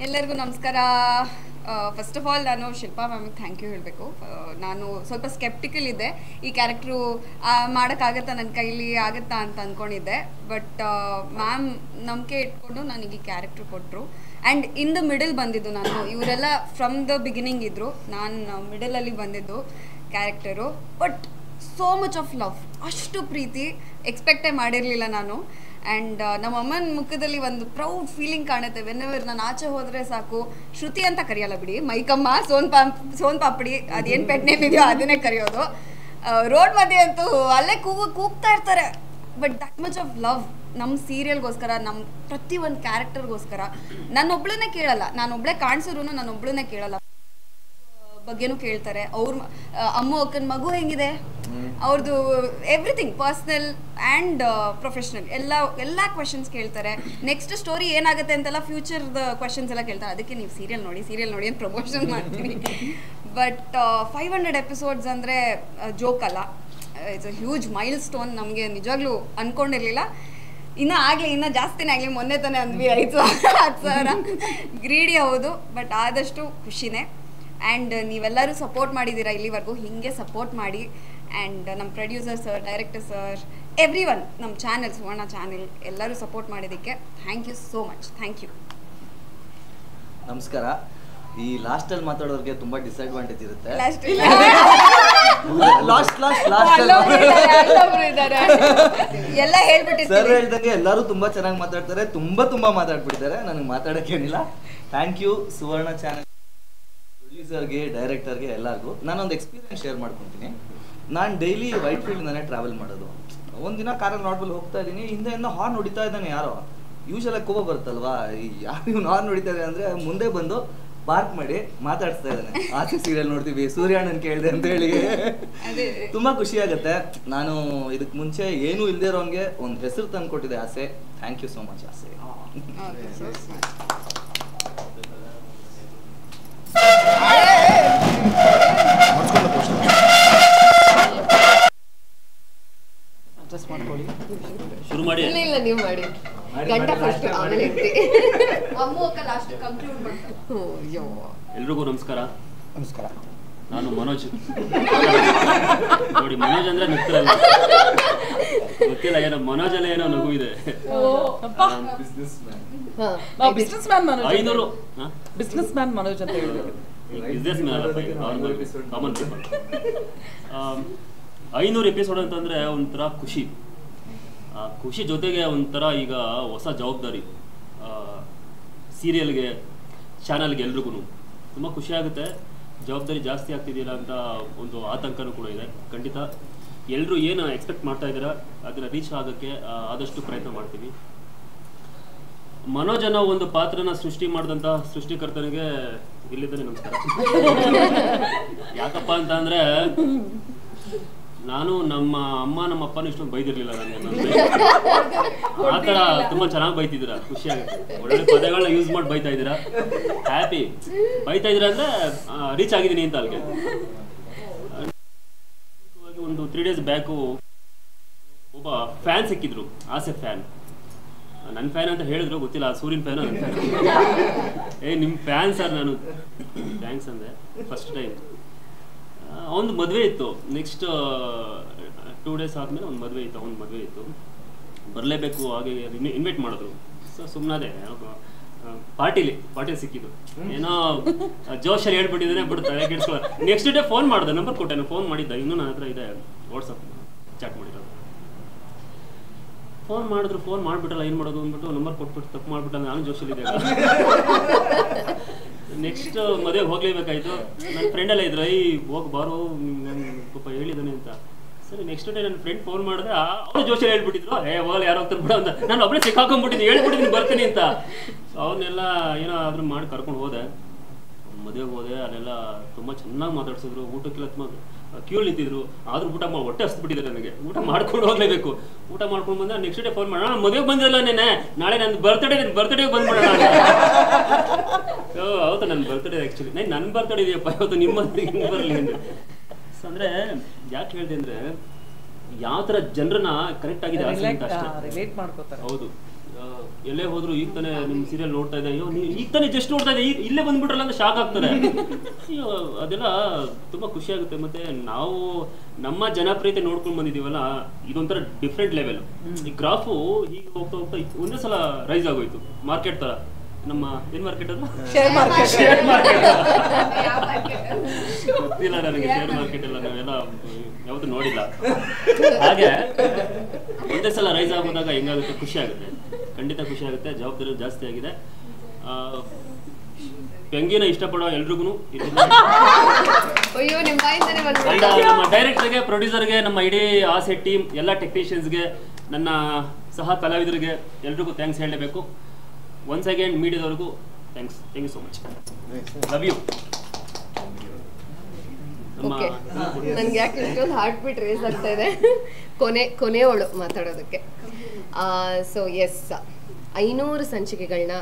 ಎಲ್ಲರಿಗೂ ನಮಸ್ಕಾರ. ಫಸ್ಟ್ ಆಫ್ ಆಲ್ ನಾನು ಶಿಲ್ಪಾ ಮ್ಯಾಮಿಗೆ ಥ್ಯಾಂಕ್ ಯು ಹೇಳಬೇಕು. ನಾನು ಸ್ವಲ್ಪ ಸ್ಕೆಪ್ಟಿಕಲ್ ಇದ್ದೆ, ಈ ಕ್ಯಾರೆಕ್ಟ್ರು ಮಾಡೋಕ್ಕಾಗತ್ತಾ, ನನ್ನ ಕೈಲಿ ಆಗುತ್ತಾ ಅಂತ ಅಂದ್ಕೊಂಡಿದ್ದೆ. ಬಟ್ ಮ್ಯಾಮ್ ನಂಬಿಕೆ ಇಟ್ಕೊಂಡು ನನಗೆ ಈ ಕ್ಯಾರೆಕ್ಟ್ರು ಕೊಟ್ಟರು. ಆ್ಯಂಡ್ ಇನ್ ದ ಮಿಡಲ್ ಬಂದಿದ್ದು ನಾನು. ಇವರೆಲ್ಲ ಫ್ರಮ್ ದ ಬಿಗಿನಿಂಗ್ ಇದ್ದರು, ನಾನು ಮಿಡಲಲ್ಲಿ ಬಂದಿದ್ದು character. But so much of love, ಅಷ್ಟು ಪ್ರೀತಿ ಎಕ್ಸ್ಪೆಕ್ಟೇ ಮಾಡಿರಲಿಲ್ಲ ನಾನು. ಆ್ಯಂಡ್ ನಮ್ಮ ಅಮ್ಮನ ಮುಖದಲ್ಲಿ ಒಂದು ಪ್ರೌಡ್ ಫೀಲಿಂಗ್ ಕಾಣುತ್ತೆ. ವೆನ್ಎವರ್ ನಾನು ಆಚೆ ಹೋದರೆ ಸಾಕು, ಶ್ರುತಿ ಅಂತ ಕರೆಯಲ್ಲ ಬಿಡಿ, ಮೈಕಮ್ಮ, ಸೋನ್ ಪಾಪಡಿ, ಅದೇನು ಪೆಟ್ ನೇಮ್ ಇದೆಯೋ ಅದನ್ನೇ ಕರೆಯೋದು. ರೋಡ್ ಮಧ್ಯೆ ಅಂತೂ ಅಲ್ಲೇ ಕೂಗ್ತಾ ಇರ್ತಾರೆ. But that much of love ನಮ್ಮ ಸೀರಿಯಲ್ಗೋಸ್ಕರ, ನಮ್ಮ ಪ್ರತಿ ಒಂದು ಕ್ಯಾರೆಕ್ಟರ್ಗೋಸ್ಕರ. ನಾನೊಬ್ಳನ್ನೇ ಕೇಳಲ್ಲ, ನಾನೊಬ್ಳೇ ಕಾಣಿಸಿದ್ರು ನಾನೊಬ್ಳನ್ನೇ ಕೇಳಲ್ಲ, ಬಗ್ಗೆನೂ ಕೇಳ್ತಾರೆ. ಅವ್ರ ಅಮ್ಮ ಅಕ್ಕನ ಮಗು ಹೆಂಗಿದೆ, ಅವ್ರದ್ದು ಎವ್ರಿಥಿಂಗ್ ಪರ್ಸ್ನಲ್ ಆ್ಯಂಡ್ ಪ್ರೊಫೆಷ್ನಲ್ ಎಲ್ಲ ಕ್ವೆಶನ್ಸ್ ಕೇಳ್ತಾರೆ. ನೆಕ್ಸ್ಟ್ ಸ್ಟೋರಿ ಏನಾಗುತ್ತೆ ಅಂತೆಲ್ಲ ಫ್ಯೂಚರ್ದ ಕ್ವೆಶನ್ಸ್ ಎಲ್ಲ ಕೇಳ್ತಾರೆ. ಅದಕ್ಕೆ ನೀವು ಸೀರಿಯಲ್ ನೋಡಿ ಅಂತ ಪ್ರಮೋಷನ್ ಮಾಡ್ತೀನಿ. ಬಟ್ 500 ಎಪಿಸೋಡ್ಸ್ ಅಂದರೆ ಜೋಕ್ ಅಲ್ಲ, it's a huge milestone. ನಮಗೆ ನಿಜವಾಗ್ಲೂ ಅಂದ್ಕೊಂಡಿರಲಿಲ್ಲ. ಇನ್ನೂ ಜಾಸ್ತಿನೇ ಆಗಲಿ, ಮೊನ್ನೆ ತಾನೇ ಅಂದ್ವಿ 5,000 ಗ್ರೀಡಿ ಹೌದು, ಬಟ್ ಆದಷ್ಟು ಖುಷಿನೇ. ಆ್ಯಂಡ್ ನೀವೆಲ್ಲರೂ ಸಪೋರ್ಟ್ ಮಾಡಿದ್ದೀರಾ ಇಲ್ಲಿವರೆಗೂ, ಹೀಗೆ ಸಪೋರ್ಟ್ ಮಾಡಿ. ಆ್ಯಂಡ್ ನಮ್ಮ producer sir, director sir, everyone, ನಮ್ಮ ಚಾನೆಲ್ ಸುವರ್ಣ ಚಾನೆಲ್ ಎಲ್ಲರೂ ಸಪೋರ್ಟ್ ಮಾಡಿದ್ದಕ್ಕೆ thank you so much. Thank you. ನಮಸ್ಕಾರ. ಈ ಲಾಸ್ಟಲ್ಲಿ ಮಾತಾಡೋರಿಗೆ ತುಂಬ ಡಿಸ್ಅಡ್ವಾಂಟೇಜ್ ಇರುತ್ತೆ. ಲಾಸ್ಟ್ ಅಲ್ಲೊಬ್ರು ಇದ್ದಾರೆ. ಎಲ್ಲ ಸರ್ ಹೇಳ್ಬಿಟ್ಟಿರ್ತಾರೆ. ಹೇಳ್ದಂಗೆ ಎಲ್ಲರೂ ತುಂಬಾ ಚೆನ್ನಾಗಿ ಮಾತಾಡ್ತಾರೆ, ತುಂಬಾ ಮಾತಾಡ್ಬಿಟ್ಟಿದ್ದಾರೆ. ನನಗೆ ಮಾತಾಡೋಕ್ಕೇನಿಲ್ಲ. ಥ್ಯಾಂಕ್ ಯು ಸುವರ್ಣ ಚಾನಲ್ ಪ್ರೊಡ್ಯೂಸರ್ಗೆ, ಡೈರೆಕ್ಟರ್ಗೆ, ಎಲ್ಲರಿಗೂ. ನಾನೊಂದು ಎಕ್ಸ್ಪೀರಿಯನ್ಸ್ ಶೇರ್ ಮಾಡ್ಕೊತೀನಿ. ನಾನು ಡೈಲಿ ವೈಟ್ ಫೀಲ್ಡ್ನೇ ಟ್ರಾವೆಲ್ ಮಾಡೋದು. ಒಂದಿನ ಕಾರಲ್ಲಿ ನಾರ್ಮಲ್ ಹೋಗ್ತಾ ಇದ್ದೀನಿ, ಹಿಂದೆಯಿಂದ ಹಾರ್ನ್ ಹೊಡಿತಾ ಇದ್ದಾನೆ ಯಾರೋ. ಯೂಶಲಾಗಿ ಕೋಪ ಬರುತ್ತಲ್ವಾ, ಯಾರು ಇವ್ನು ಹಾರ್ನ್ ಹೊಡಿತಾ ಇದೆ ಅಂದರೆ ಮುಂದೆ ಬಂದು ಪಾರ್ಕ್ ಮಾಡಿ ಮಾತಾಡಿಸ್ತಾ ಇದ್ದಾನೆ. ಆಸೆ ಸೀರಿಯಲ್ ನೋಡ್ತೀವಿ, ಸೂರ್ಯಣ್ಣನ್ ಕೇಳಿದೆ ಅಂತ ಹೇಳಿ ತುಂಬಾ ಖುಷಿ ಆಗುತ್ತೆ. ನಾನು ಇದಕ್ಕೆ ಮುಂಚೆ ಏನೂ ಇಲ್ಲದೆ ಇರೋಂಗೆ ಒಂದು ಹೆಸರು ತಂದು ಕೊಟ್ಟಿದೆ ಆಸೆ. ಥ್ಯಾಂಕ್ ಯು ಸೋ ಮಚ್ ಆಸೆ. ಶುರು ಮಾಡಿ. ಇಲ್ಲ ನೀವು ಮಾಡಿ. ಗಂಟ ಫಸ್ಟ್ ಆಮೇಲೆ ಅಮ್ಮು ಅಕ್ಕ ಲಾಸ್ಟ್ ಕನ್ಕ್ಲೂಡ್ ಮಾಡ್ತಾರೆ. ಅಯ್ಯೋ. ಎಲ್ರಿಗೂ ನಮಸ್ಕಾರ. ನಮಸ್ಕಾರ. ನಾನು ಮನೋಜ್. ನೋಡಿ, ಮನೋಜ್ ಅಂದ್ರೆ ನಗ್ತಿರಲ್ಲ, ಗೊತ್ತಿಲ್ಲ ಏನೋ ಮನೋಜ್ ಅಲ್ಲ, ಏನೋ ನಗು ಇದೆ. Business man Manoj. 500 business man Manoj ಅಂತ ಹೇಳ್ಬೇಕು. ಬಿಸ್ನೆಸ್ ಮ್ಯಾನ್ ಅಲ್ಲ, ಕಾಮನ್ ಪೀಪಲ್. 500 ಎಪಿಸೋಡ್ ಅಂತಂದ್ರೆ ಒಂಥರ ಖುಷಿ. ಖುಷಿ ಜೊತೆಗೆ ಒಂಥರ ಈಗ ಹೊಸ ಜವಾಬ್ದಾರಿ. ಸೀರಿಯಲ್ಗೆ, ಚಾನಲ್ಗೆ ಎಲ್ರಿಗೂ ತುಂಬ ಖುಷಿ ಆಗುತ್ತೆ. ಜವಾಬ್ದಾರಿ ಜಾಸ್ತಿ ಆಗ್ತಿದೆಯಲ್ಲ ಅಂತ ಒಂದು ಆತಂಕನೂ ಕೂಡ ಇದೆ. ಖಂಡಿತ ಎಲ್ಲರೂ ಏನು ಎಕ್ಸ್ಪೆಕ್ಟ್ ಮಾಡ್ತಾ ಇದ್ದೀರಾ ಅದನ್ನು ರೀಚ್ ಆಗೋಕ್ಕೆ ಆದಷ್ಟು ಪ್ರಯತ್ನ ಮಾಡ್ತೀವಿ. ಮನೋಜ್ ಅನ್ನೋ ಒಂದು ಪಾತ್ರನ ಸೃಷ್ಟಿ ಮಾಡಿದಂಥ ಸೃಷ್ಟಿಕರ್ತನಿಗೆ ಇಲ್ಲಿದ್ದಾನೆ ನಮಸ್ಕಾರ. ಯಾಕಪ್ಪ ಅಂತ ಅಂದರೆ, ನಾನು ನಮ್ಮ ಅಮ್ಮ ನಮ್ಮ ಅಪ್ಪನೂ ಇಷ್ಟೊಂದು ಬೈದಿರ್ಲಿಲ್ಲ ನನಗೆ. ಆ ಥರ ತುಂಬ ಚೆನ್ನಾಗಿ ಬೈತಿದ್ದೀರಾ, ಖುಷಿ ಆಗುತ್ತೆ. ಒಳ್ಳೆ ಪದಗಳನ್ನ ಯೂಸ್ ಮಾಡಿ ಬೈತಾ ಇದ್ದೀರಾ, ಹ್ಯಾಪಿ. ಬೈತಾ ಇದ್ದೀರಾ ಅಂದರೆ ರೀಚ್ ಆಗಿದ್ದೀನಿ ಅಂತ ಅಲ್ಲಿಗೆ. ಒಂದು 3 days ಬ್ಯಾಕು ಒಬ್ಬ ಫ್ಯಾನ್ ಸಿಕ್ಕಿದ್ರು, ಆಸೆ ಫ್ಯಾನ್. ನನ್ನ ಫ್ಯಾನ್ ಅಂತ ಹೇಳಿದ್ರು, ಗೊತ್ತಿಲ್ಲ ಸೂರ್ಯನ ಫ್ಯಾನು ನನ್ನ ಫ್ಯಾನ್. ನಿಮ್ಮ ಫ್ಯಾನ್ ಸರ್ ನಾನು. ಥ್ಯಾಂಕ್ಸ್ ಅಂದೆ ಫಸ್ಟ್ ಟೈಮ್. ಒಂದು ಮದುವೆ ಇತ್ತು, ನೆಕ್ಸ್ಟ್ 2 days ಆದಮೇಲೆ ಒಂದು ಮದುವೆ ಇತ್ತು. ಅವ್ನ ಮದುವೆ ಇತ್ತು, ಬರಲೇಬೇಕು, ಹಾಗೆ ಇನ್ವೈಟ್ ಮಾಡಿದ್ರು. ಸೊ ಸುಮ್ಮನೆ ಪಾರ್ಟಿಲಿ ಸಿಕ್ಕಿದ್ದು. ಏನೋ ಜೋಶಲ್ಲಿ ಹೇಳ್ಬಿಟ್ಟಿದ್ದಾನೆ, ಬಿಡ್ತಾರೆ ಕೆಡ್ಸ್ಕೊ. ನೆಕ್ಸ್ಟ್ ಡೇ ಫೋನ್ ಮಾಡಿದೆ, ನಂಬರ್ ಕೊಟ್ಟೆ, ಫೋನ್ ಮಾಡಿದ್ದ, ಇನ್ನೂ ನನ್ನ ಹತ್ರ ಇದೆ, ವಾಟ್ಸಪ್ ಚಾಟ್ ಮಾಡಿರೋದು. ಫೋನ್ ಮಾಡಿದ್ರು, ಫೋನ್ ಮಾಡಿಬಿಟ್ಟಲ್ಲ, ಏನು ಮಾಡೋದು ಅಂದ್ಬಿಟ್ಟು ನಂಬರ್ ಕೊಟ್ಬಿಟ್ಟು ತಪ್ಪು ಮಾಡಿಬಿಟ್ಟಲ್ಲ. ನಾನು ಜೋಶಲ್ಲಿದ್ದೆ. ನೆಕ್ಸ್ಟ್ ಮದುವೆಗೆ ಹೋಗ್ಲೇಬೇಕಾಯ್ತು. ನನ್ನ ಫ್ರೆಂಡೆಲ್ಲ ಇದ್ರು, ಹೋಗಿ ಬಾರೋ ಪಾಪ ಹೇಳಿದ್ದಾನೆ ಅಂತ. ಸರಿ, ನೆಕ್ಸ್ಟ್ ಡೇ ನನ್ನ ಫ್ರೆಂಡ್ ಫೋನ್ ಮಾಡಿದ್ರೆ ಅವ್ರು ಜೋಶಲ್ಲಿ ಹೇಳ್ಬಿಟ್ಟಿದ್ರು, ಹೋಗಲ್ಲ ಯಾರು ಹೋಗ್ತಾರೆ ಬಿಡೋ ಅಂತ. ನಾನು ಒಬ್ಬರೇ ಸಿಕ್ಕಾಕೊಂಡ್ಬಿಟ್ಟಿದ್ದೀನಿ, ಹೇಳ್ಬಿಟ್ಟಿದ್ದೀನಿ ಬರ್ತೀನಿ ಅಂತ. ಅವನ್ನೆಲ್ಲ ಏನೋ ಆದ್ರೂ ಮಾಡಿ ಕರ್ಕೊಂಡು ಹೋದೆ. ಮದುವೆಗೆ ಹೋದೆ, ಅಲ್ಲೆಲ್ಲ ತುಂಬ ಚೆನ್ನಾಗಿ ಮಾತಾಡ್ಸಿದ್ರು. ಊಟಕ್ಕೆಲ್ಲ ತುಂಬ ಕ್ಯೂ ನಿಂತಿದ್ರು. ಆದ್ರೂ ಊಟ ಮಾಡಿ ಹೊಟ್ಟೆ ಹಸ್ಬಿಟ್ಟಿದ್ದಾರೆ ನನಗೆ. ಊಟ ಮಾಡ್ಕೊಂಡು ಹೋಗ್ಲೇಬೇಕು. ಊಟ ಮಾಡ್ಕೊಂಡು ಬಂದ ನೆಕ್ಸ್ಟ್ ಡೇ ಫೋನ್ ಮಾಡೋಣ, ಮದುವೆಗೆ ಬಂದಿರಲ್ಲ ನೆನೆ, ನಾಳೆ ನನ್ನ ಬರ್ತ್ಡೇಗೆ ಬಂದ್ಬಿಡೋಣ. ಹೌದು, ನನ್ನ ಬರ್ತ್ಡೇ ಆ್ಯಕ್ಚುಲಿ. ನನ್ನ ಬರ್ತ್ಡೇ ಇದೆಯಪ್ಪ ಇವತ್ತು, ನಿಮ್ಮ ಹಿಂಗೆ ಬರಲಿ ಅಂತ. ಅಂದರೆ ಯಾಕೆ ಹೇಳಿದೆ ಅಂದರೆ, ಯಾವ ಥರ ಜನರನ್ನ ಕರೆಕ್ಟ್ ಆಗಿದೆ ರಿಲೇಟ್ ಮಾಡ್ಕೋತಾರೆ. ಹೌದು, ಎಲ್ಲೇ ಹೋದ್ರು ಈಗ ತಾನೇ ನಿಮ್ಮ ಸೀರಿಯಲ್ ನೋಡ್ತಾ ಇದೆ, ಅಯ್ಯೋ ಈಗ ತಾನೇ ಜಸ್ಟ್ ನೋಡ್ತಾ ಇದೆ, ಇಲ್ಲೇ ಬಂದ್ಬಿಟ್ರಲ್ಲ ಅಂತ ಶಾಕ್ ಆಗ್ತಾರೆ. ಅದೆಲ್ಲ ತುಂಬ ಖುಷಿ ಆಗುತ್ತೆ. ಮತ್ತೆ ನಾವು ನಮ್ಮ ಜನಪ್ರಿಯತೆ ನೋಡ್ಕೊಂಡು ಬಂದಿದ್ದೀವಲ್ಲ, ಇದೊಂಥರ ಡಿಫ್ರೆಂಟ್ ಲೆವೆಲ್. ಈ ಗ್ರಾಫು ಹೀಗೆ ಹೋಗ್ತಾ ಹೋಗ್ತಾ ಒಂದೇ ಸಲ ರೈಸ್ ಆಗೋಯ್ತು. ಮಾರ್ಕೆಟ್ ಥರ. ನಮ್ಮ ಏನ್ ಮಾರ್ಕೆಟ್ ಅದು? Share market. ಗೊತ್ತಿಲ್ಲ ನನಗೆ ಶೇರ್ ಮಾರ್ಕೆಟ್ ಎಲ್ಲ, ನಾವೆಲ್ಲ ಯಾವತ್ತೂ ನೋಡಿಲ್ಲ. ಹಾಗೆ ಒಂದೇ ಸಲ ರೈಸ್ ಆಗೋದಾಗ ಹೆಂಗಾಗುತ್ತೆ, ಖುಷಿ ಆಗುತ್ತೆ, ಖಂಡಿತ ಖುಷಿ ಆಗುತ್ತೆ. ಜವಾಬ್ದಾರಿ ಜಾಸ್ತಿ ಆಗಿದೆ. ಪೆಂಗಿನ ಇಷ್ಟಪಡೋ ಎಲ್ರಿಗೂ ನಮ್ಮ ಡೈರೆಕ್ಟರ್ಗೆ, ಪ್ರೊಡ್ಯೂಸರ್ಗೆ, ನಮ್ಮ ಇಡೀ ಆಸೆ ಟೀಮ್, ಎಲ್ಲ ಟೆಕ್ನಿಷಿಯನ್ಸ್ಗೆ, ನನ್ನ ಸಹ ಕಲಾವಿದರಿಗೆ ಎಲ್ರಿಗೂ ಥ್ಯಾಂಕ್ಸ್ ಹೇಳಲೇಬೇಕು. ಒನ್ಸ್ ಅಗೇನ್ ಮೀಡಿಯಾದವ್ರಿಗೂ thanks. Thank you so much. Love you. ನನ್ಗೆ ಯಾಕೆ ಇಷ್ಟೊಂದು ಹಾರ್ಟ್ ಬೀಟ್ ರೇಸ್ ಆಗ್ತಾ ಇದೆ. ಕೊನೆಯವಳು ಮಾತಾಡೋದಕ್ಕೆ. ಸೊ ಎಸ್, 500 ಸಂಚಿಕೆಗಳನ್ನ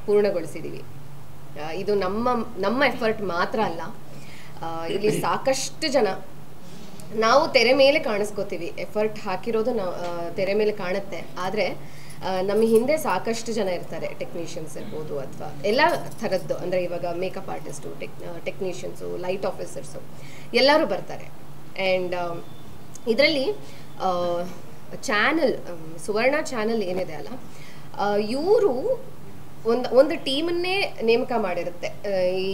ಪೂರ್ಣಗೊಳಿಸಿದ್ದೀವಿ. ಇದು ನಮ್ಮ ಎಫರ್ಟ್ ಮಾತ್ರ ಅಲ್ಲ. ಇಲ್ಲಿ ಸಾಕಷ್ಟು ಜನ, ನಾವು ತೆರೆ ಮೇಲೆ ಕಾಣಿಸ್ಕೋತೀವಿ, ಎಫರ್ಟ್ ಹಾಕಿರೋದು ತೆರೆ ಮೇಲೆ ಕಾಣುತ್ತೆ. ಆದರೆ ನಮ್ಮ ಹಿಂದೆ ಸಾಕಷ್ಟು ಜನ ಇರ್ತಾರೆ. ಟೆಕ್ನಿಷಿಯನ್ಸ್ ಇರ್ಬೋದು, ಅಥವಾ ಎಲ್ಲ ಥರದ್ದು. ಅಂದರೆ ಇವಾಗ makeup artist, technicians, light officers ಎಲ್ಲರೂ ಬರ್ತಾರೆ. ಆ್ಯಂಡ್ ಇದರಲ್ಲಿ ಚಾನಲ್, ಸುವರ್ಣ ಚಾನಲ್ ಏನಿದೆ ಅಲ್ಲ, ಇವರು ಒಂದು ಟೀಮನ್ನೇ ನೇಮಕ ಮಾಡಿರುತ್ತೆ ಈ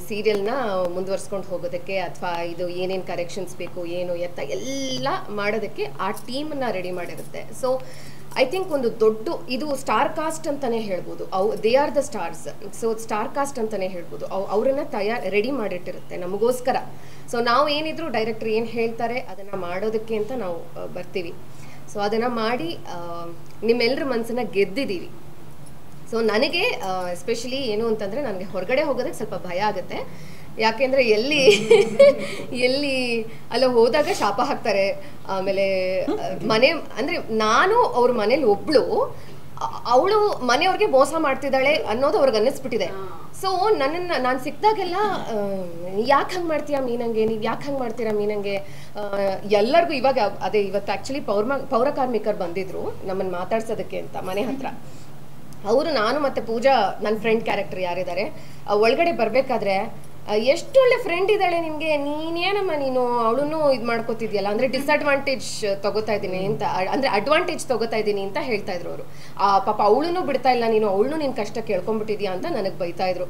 ಸೀರಿಯಲ್ನ ಮುಂದುವರ್ಸ್ಕೊಂಡು ಹೋಗೋದಕ್ಕೆ, ಅಥವಾ ಇದು ಏನೇನು ಕರೆಕ್ಷನ್ಸ್ ಬೇಕು ಏನು ಎತ್ತ ಎಲ್ಲ ಮಾಡೋದಕ್ಕೆ ಆ ಟೀಮನ್ನ ರೆಡಿ ಮಾಡಿರುತ್ತೆ. ಸೊ ಐ ಥಿಂಕ್ ಒಂದು ದೊಡ್ಡ ಇದು ಸ್ಟಾರ್ ಕಾಸ್ಟ್ ಅಂತಲೇ ಹೇಳ್ಬೋದು. They are the stars. So star cast ಅಂತಲೇ ಹೇಳ್ಬೋದು. ಅವರನ್ನು ರೆಡಿ ಮಾಡಿಟ್ಟಿರುತ್ತೆ ನಮಗೋಸ್ಕರ. ಸೊ ನಾವು ಏನಿದ್ರು ಡೈರೆಕ್ಟರ್ ಏನು ಹೇಳ್ತಾರೆ ಅದನ್ನು ಮಾಡೋದಕ್ಕೆ ಅಂತ ನಾವು ಬರ್ತೀವಿ. ಸೊ ಅದನ್ನು ಮಾಡಿ ನಿಮ್ಮೆಲ್ಲರ ಮನಸ್ಸನ್ನು ಗೆದ್ದಿದ್ದೀವಿ. ಸೊ ನನಗೆ ಎಸ್ಪೆಷಲಿ ಏನು ಅಂತಂದರೆ ನನಗೆ ಹೊರಗಡೆ ಹೋಗೋದಕ್ಕೆ ಸ್ವಲ್ಪ ಭಯ ಆಗುತ್ತೆ. ಯಾಕೆಂದರೆ ಎಲ್ಲಿ ಅಲ್ಲ ಹೋದಾಗ ಶಾಪ ಹಾಕ್ತಾರೆ. ಆಮೇಲೆ ಮನೆ ಅಂದರೆ ನಾನು ಅವ್ರ ಮನೇಲಿ ಒಬ್ಳು, ಅವಳು ಮನೆಯವ್ರಿಗೆ ಮೋಸ ಮಾಡ್ತಿದ್ದಾಳೆ ಅನ್ನೋದು ಅವ್ರಿಗೆ ಅನ್ನಿಸ್ಬಿಟ್ಟಿದೆ. ಸೊ ನಾನು ಸಿಕ್ಕಿದಾಗೆಲ್ಲ ಯಾಕೆ ಹಂಗೆ ಮಾಡ್ತೀಯಾ ಮೀನಂಗೆ, ನೀವು ಯಾಕೆ ಹಂಗೆ ಮಾಡ್ತೀರಾ ಮೀನಂಗೆ ಎಲ್ಲರಿಗೂ. ಇವಾಗ ಅದೇ ಇವತ್ತು ಆ್ಯಕ್ಚುಲಿ ಪೌರ ಕಾರ್ಮಿಕರು ಬಂದಿದ್ರು ನಮ್ಮನ್ನು ಮಾತಾಡ್ಸೋದಕ್ಕೆ ಅಂತ ಮನೆ ಹತ್ರ. ಅವರು ನಾನು ಮತ್ತು ಪೂಜಾ ನನ್ನ ಫ್ರೆಂಡ್ ಕ್ಯಾರೆಕ್ಟರ್ ಯಾರಿದ್ದಾರೆ ಒಳಗಡೆ ಬರಬೇಕಾದ್ರೆ ಎಷ್ಟು ಒಳ್ಳೆ ಫ್ರೆಂಡ್ ಇದ್ದಾಳೆ ನಿಮಗೆ, ನೀನೇನಮ್ಮ ನೀನು ಅವಳನ್ನು ಇದು ಮಾಡ್ಕೋತಿದ್ಯಲ್ಲ, ಅಂದರೆ ಡಿಸ್ಅಡ್ವಾಂಟೇಜ್ ತೊಗೋತಾ ಇದ್ದೀನಿ ಅಂತ, ಅಂದರೆ ಅಡ್ವಾಂಟೇಜ್ ತೊಗೋತಾ ಇದ್ದೀನಿ ಅಂತ ಹೇಳ್ತಾ ಇದ್ರು ಅವರು. ಪಾಪ ಅವಳನ್ನು ಬಿಡ್ತಾ ಇಲ್ಲ ನೀನು, ಅವಳನ್ನು ನಿನ್ನ ಕಷ್ಟ ಕೇಳ್ಕೊಂಡ್ಬಿಟ್ಟಿದ್ಯಾ ಅಂತ ನನಗೆ ಬೈತಾ ಇದ್ರು.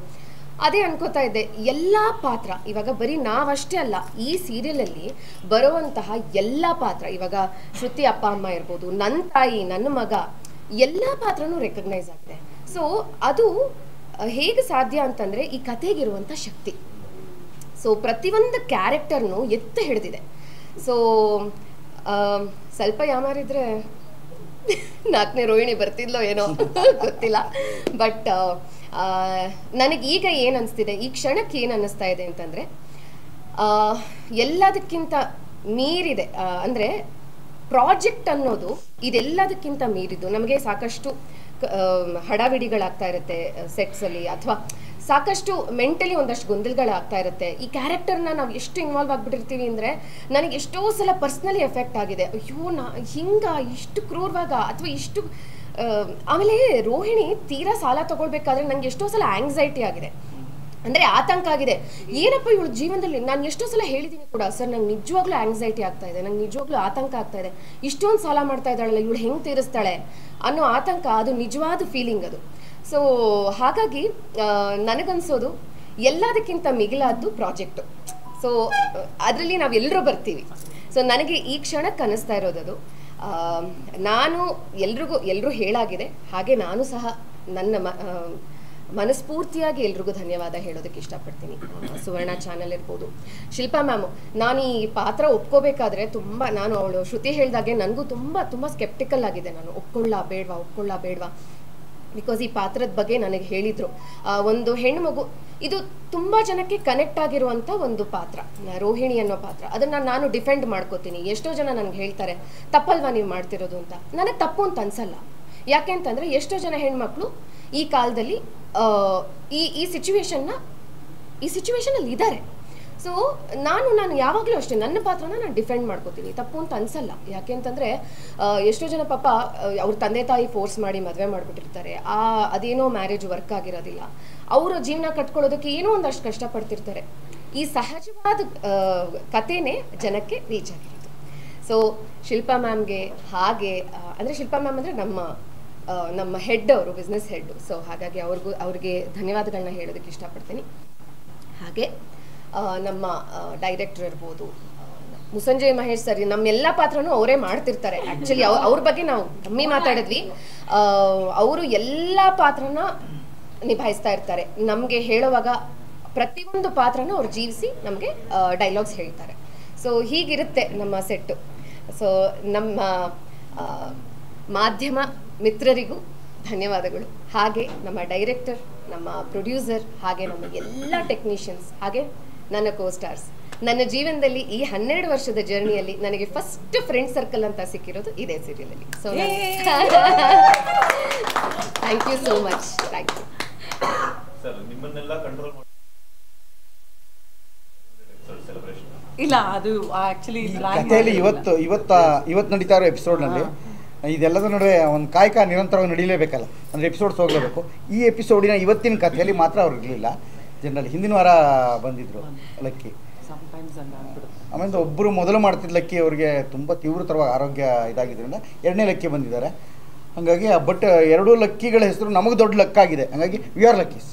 ಅದೇ ಅನ್ಕೋತಾ ಇದ್ದೆ, ಎಲ್ಲ ಪಾತ್ರ ಇವಾಗ ಬರೀ ನಾವಷ್ಟೇ ಅಲ್ಲ, ಈ ಸೀರಿಯಲಲ್ಲಿ ಬರುವಂತಹ ಎಲ್ಲ ಪಾತ್ರ, ಇವಾಗ ಶ್ರುತಿ ಅಪ್ಪ ಅಮ್ಮ ಇರ್ಬೋದು, ನನ್ನ ತಾಯಿ, ನನ್ನ ಮಗ, ಎಲ್ಲ ಪಾತ್ರನೂ ರೆಕಗ್ನೈಸ್ ಆಗಿದೆ. ಸೊ ಅದು ಹೇಗೆ ಸಾಧ್ಯ ಅಂತಂದರೆ ಈ ಕಥೆಗಿರುವಂಥ ಶಕ್ತಿ. ಸೊ ಪ್ರತಿಯೊಂದು ಕ್ಯಾರೆಕ್ಟರ್ನು ಎತ್ತು ಹಿಡಿದಿದೆ. ಸೊ ಸ್ವಲ್ಪ ಯಾಮಾರಿದ್ರೆ 4ನೇ ರೋಹಿಣಿ ಬರ್ತಿದ್ಲೋ ಏನೋ ಗೊತ್ತಿಲ್ಲ. ಬಟ್ ನನಗೀಗ ಏನು ಅನಿಸ್ತಿದೆ, ಈ ಕ್ಷಣಕ್ಕೆ ಏನು ಅನ್ನಿಸ್ತಾ ಇದೆ ಅಂತಂದರೆ ಎಲ್ಲದಕ್ಕಿಂತ ಮೀರಿದೆ. ಅಂದರೆ ಪ್ರಾಜೆಕ್ಟ್ ಅನ್ನೋದು ಇದೆಲ್ಲದಕ್ಕಿಂತ ಮೀರಿದ್ದು. ನಮಗೆ ಸಾಕಷ್ಟು ಹಡಾವಿಡಿಗಳಾಗ್ತಾ ಇರುತ್ತೆ ಸೆಟ್ಸಲ್ಲಿ, ಅಥವಾ ಸಾಕಷ್ಟು ಮೆಂಟಲಿ ಒಂದಷ್ಟು ಗೊಂದಲಗಳಾಗ್ತಾ ಇರುತ್ತೆ. ಈ ಕ್ಯಾರೆಕ್ಟರ್ನ ನಾವು ಎಷ್ಟು ಇನ್ವಾಲ್ವ್ ಆಗಿಬಿಟ್ಟಿರ್ತೀವಿ ಅಂದರೆ ನನಗೆ ಎಷ್ಟೋ ಸಲ ಪರ್ಸ್ನಲಿ ಎಫೆಕ್ಟ್ ಆಗಿದೆ. ಅಯ್ಯೋ ಇಷ್ಟು ಕ್ರೂರವಾಗ ಅಥವಾ ಇಷ್ಟು. ಆಮೇಲೆ ರೋಹಿಣಿ ತೀರಾ ಸಾಲ ತೊಗೊಳ್ಬೇಕಾದ್ರೆ ನನಗೆ ಎಷ್ಟೋ ಸಲ ಆಂಗ್ಸೈಟಿ ಆಗಿದೆ, ಅಂದರೆ ಆತಂಕ ಆಗಿದೆ. ಏನಪ್ಪ ಇವಳು ಜೀವನದಲ್ಲಿ, ನಾನು ಎಷ್ಟೋ ಸಲ ಹೇಳಿದ್ದೀನಿ ಕೂಡ, ಸರ್ ನಂಗೆ ನಿಜವಾಗ್ಲೂ ಆಂಗ್ಸೈಟಿ ಆಗ್ತಾ ಇದೆ, ನಂಗೆ ನಿಜವಾಗ್ಲೂ ಆತಂಕ ಆಗ್ತಾ ಇದೆ, ಇಷ್ಟೊಂದು ಸಾಲ ಮಾಡ್ತಾ ಇದ್ದಾಳಲ್ಲ ಇವಳು ಹೆಂಗೆ ತೀರಿಸ್ತಾಳೆ ಅನ್ನೋ ಆತಂಕ, ಅದು ನಿಜವಾದ ಫೀಲಿಂಗ್ ಅದು. ಸೊ ಹಾಗಾಗಿ ನನಗನ್ಸೋದು ಎಲ್ಲದಕ್ಕಿಂತ ಮಿಗಿಲಾದ್ದು ಪ್ರಾಜೆಕ್ಟು. ಸೊ ಅದರಲ್ಲಿ ನಾವೆಲ್ಲರೂ ಬರ್ತೀವಿ. ಸೊ ನನಗೆ ಈ ಕ್ಷಣಕ್ಕೆ ಅನ್ನಿಸ್ತಾ ಇರೋದದು, ನಾನು ಎಲ್ಲರೂ ಹೇಳಾಗಿದೆ, ಹಾಗೆ ನಾನು ಸಹ ನನ್ನ ಮನಸ್ಫೂರ್ತಿಯಾಗಿ ಎಲ್ರಿಗೂ ಧನ್ಯವಾದ ಹೇಳೋದಕ್ಕೆ ಇಷ್ಟಪಡ್ತೀನಿ. ಸುವರ್ಣ ಚಾನಲ್ ಇರ್ಬೋದು, ಶಿಲ್ಪಾ ಮ್ಯಾಮು. ನಾನು ಈ ಪಾತ್ರ ಒಪ್ಕೋಬೇಕಾದ್ರೆ ನಾನು ಅವಳು ಶ್ರುತಿ ಹೇಳಿದಾಗೆ ನನಗೂ ತುಂಬ ಸ್ಕೆಪ್ಟಿಕಲ್ ಆಗಿದೆ. ನಾನು ಒಪ್ಕೊಳ್ಳಾ ಬೇಡವಾ ಬಿಕಾಸ್ ಈ ಪಾತ್ರದ ಬಗ್ಗೆ ನನಗೆ ಹೇಳಿದರು. ಒಂದು ಹೆಣ್ಮಗು, ಇದು ತುಂಬ ಜನಕ್ಕೆ ಕನೆಕ್ಟ್ ಆಗಿರುವಂಥ ಒಂದು ಪಾತ್ರ, ರೋಹಿಣಿ ಅನ್ನೋ ಪಾತ್ರ. ಅದನ್ನು ನಾನು ಡಿಫೆಂಡ್ ಮಾಡ್ಕೋತೀನಿ. ಎಷ್ಟೋ ಜನ ನನಗೆ ಹೇಳ್ತಾರೆ ತಪ್ಪಲ್ವಾ ನೀವು ಮಾಡ್ತಿರೋದು ಅಂತ. ನನಗೆ ತಪ್ಪು ಅಂತ ಅನ್ಸಲ್ಲ. ಯಾಕೆ ಅಂತಂದರೆ ಎಷ್ಟೋ ಜನ ಹೆಣ್ಮಕ್ಳು ಈ ಕಾಲದಲ್ಲಿ ಈ ಸಿಚುವೇಶನಲ್ಲಿ ಇದ್ದಾರೆ. ಸೊ ನಾನು ಯಾವಾಗಲೂ ಅಷ್ಟೇ ನನ್ನ ಪಾತ್ರನ ನಾನು ಡಿಫೆಂಡ್ ಮಾಡ್ಕೋತೀನಿ, ತಪ್ಪು ಅಂತ ಅನ್ಸಲ್ಲ. ಯಾಕೆ ಅಂತಂದರೆ ಎಷ್ಟೋ ಜನ ಪಾಪ ಅವ್ರ ತಂದೆ ತಾಯಿ ಫೋರ್ಸ್ ಮಾಡಿ ಮದುವೆ ಮಾಡಿಬಿಟ್ಟಿರ್ತಾರೆ, ಅದೇನೋ ಮ್ಯಾರೇಜ್ ವರ್ಕ್ ಆಗಿರೋದಿಲ್ಲ, ಅವರ ಜೀವನ ಕಟ್ಕೊಳ್ಳೋದಕ್ಕೆ ಏನೋ ಒಂದಷ್ಟು ಕಷ್ಟಪಡ್ತಿರ್ತಾರೆ. ಈ ಸಹಜವಾದ ಕಥೆನೇ ಜನಕ್ಕೆ ರೀಚ್ ಆಗಿರೋದು. ಸೊ ಶಿಲ್ಪಾ ಮ್ಯಾಮ್ಗೆ ಹಾಗೆ, ಅಂದರೆ ಶಿಲ್ಪಾ ಮ್ಯಾಮ್ ಅಂದರೆ ನಮ್ಮ ಹೆಡ್, ಅವರು ಬಿಸ್ನೆಸ್ ಹೆಡ್. ಸೊ ಹಾಗಾಗಿ ಅವ್ರಿಗೆ ಧನ್ಯವಾದಗಳನ್ನ ಹೇಳೋದಕ್ಕೆ ಇಷ್ಟಪಡ್ತೀನಿ. ಹಾಗೆ ನಮ್ಮ ಡೈರೆಕ್ಟರ್ ಇರ್ಬೋದು, ಮುಸಂಜಯ್ ಮಹೇಶ್ ಸರ್, ನಮ್ಮೆಲ್ಲ ಪಾತ್ರನೂ ಅವರೇ ಮಾಡ್ತಿರ್ತಾರೆ. ಆ್ಯಕ್ಚುಲಿ ಅವ್ರ ಬಗ್ಗೆ ನಾವು ಕಮ್ಮಿ ಮಾತಾಡಿದ್ವಿ. ಅವರು ಎಲ್ಲ ಪಾತ್ರನ ನಿಭಾಯಿಸ್ತಾ ಇರ್ತಾರೆ. ನಮಗೆ ಹೇಳುವಾಗ ಪ್ರತಿಯೊಂದು ಪಾತ್ರನೂ ಅವ್ರು ಜೀವಿಸಿ ನಮಗೆ ಡೈಲಾಗ್ಸ್ ಹೇಳ್ತಾರೆ. ಸೊ ಹೀಗಿರುತ್ತೆ ನಮ್ಮ ಸೆಟ್ಟು. ಸೊ ನಮ್ಮ ಮಾಧ್ಯಮ ಮಿತ್ರರಿಗೂ ಧನ್ಯವಾದಗಳು. ಹಾಗೆ ನಮ್ಮ ಡೈರೆಕ್ಟರ್, ನಮ್ಮ ಪ್ರೊಡ್ಯೂಸರ್, ಹಾಗೆ ನಮ್ಮ ಎಲ್ಲ ಟೆಕ್ನಿಷಿಯನ್ಸ್, ಹಾಗೆ ನನ್ನ ಕೋಸ್ಟಾರ್ಸ್. ನನ್ನ ಜೀವನದಲ್ಲಿ ಈ 12 ವರ್ಷದ ಜರ್ನಿಯಲ್ಲಿ ನನಗೆ ಫಸ್ಟ್ ಫ್ರೆಂಡ್ ಸರ್ಕಲ್ ಅಂತ ಸಿಕ್ಕಿರೋದು ಇದೇ ಸೀರಿಯಲಲ್ಲಿ. So thank you so much. Thank you sir. ನಿಮ್ಮನ್ನೆಲ್ಲ ಕಂಟ್ರೋಲ್ ಮಾಡಿ ಸೆಲೆಬ್ರೇಷನ್ ಇಲ್ಲ, ಅದು ಆಕ್ಚುಲಿ ಕಥೆಯಲ್ಲಿ ಇವತ್ತು ನಡೀತಾ ಇರೋ ಎಪಿಸೋಡ್ನಲ್ಲಿ ಇದೆಲ್ಲದ ನಡುವೆ ಒಂದು ಕಾಯಕ ನಿರಂತರವಾಗಿ ನಡೀಲೇಬೇಕಲ್ಲ, ಅಂದರೆ ಎಪಿಸೋಡ್ಸ್ ಹೋಗಲೇಬೇಕು. ಈ ಎಪಿಸೋಡಿನ ಇವತ್ತಿನ ಕಥೆಯಲ್ಲಿ ಮಾತ್ರ ಅವ್ರು ಇರಲಿಲ್ಲ. ಜನರಲಿ ಹಿಂದಿನ ವಾರ ಬಂದಿದ್ದರು ಲಕ್ಕಿ. ಆಮೇಲೆ ಒಬ್ಬರು ಮೊದಲು ಮಾಡ್ತಿದ್ದ ಲಕ್ಕಿ ಅವ್ರಿಗೆ ತುಂಬ ತೀವ್ರತರವಾಗಿ ಆರೋಗ್ಯ ಇದಾಗಿದ್ದರಿಂದ 2ನೇ ಲಕ್ಕಿ ಬಂದಿದ್ದಾರೆ. ಹಾಗಾಗಿ ಬಟ್ ಎರಡೂ ಲಕ್ಕಿಗಳ ಹೆಸರು ನಮಗೆ ದೊಡ್ಡ ಲಕ್ಕಾಗಿದೆ, ಹಾಗಾಗಿ ವಿ ಆರ್ ಲಕ್ಕೀಸ್.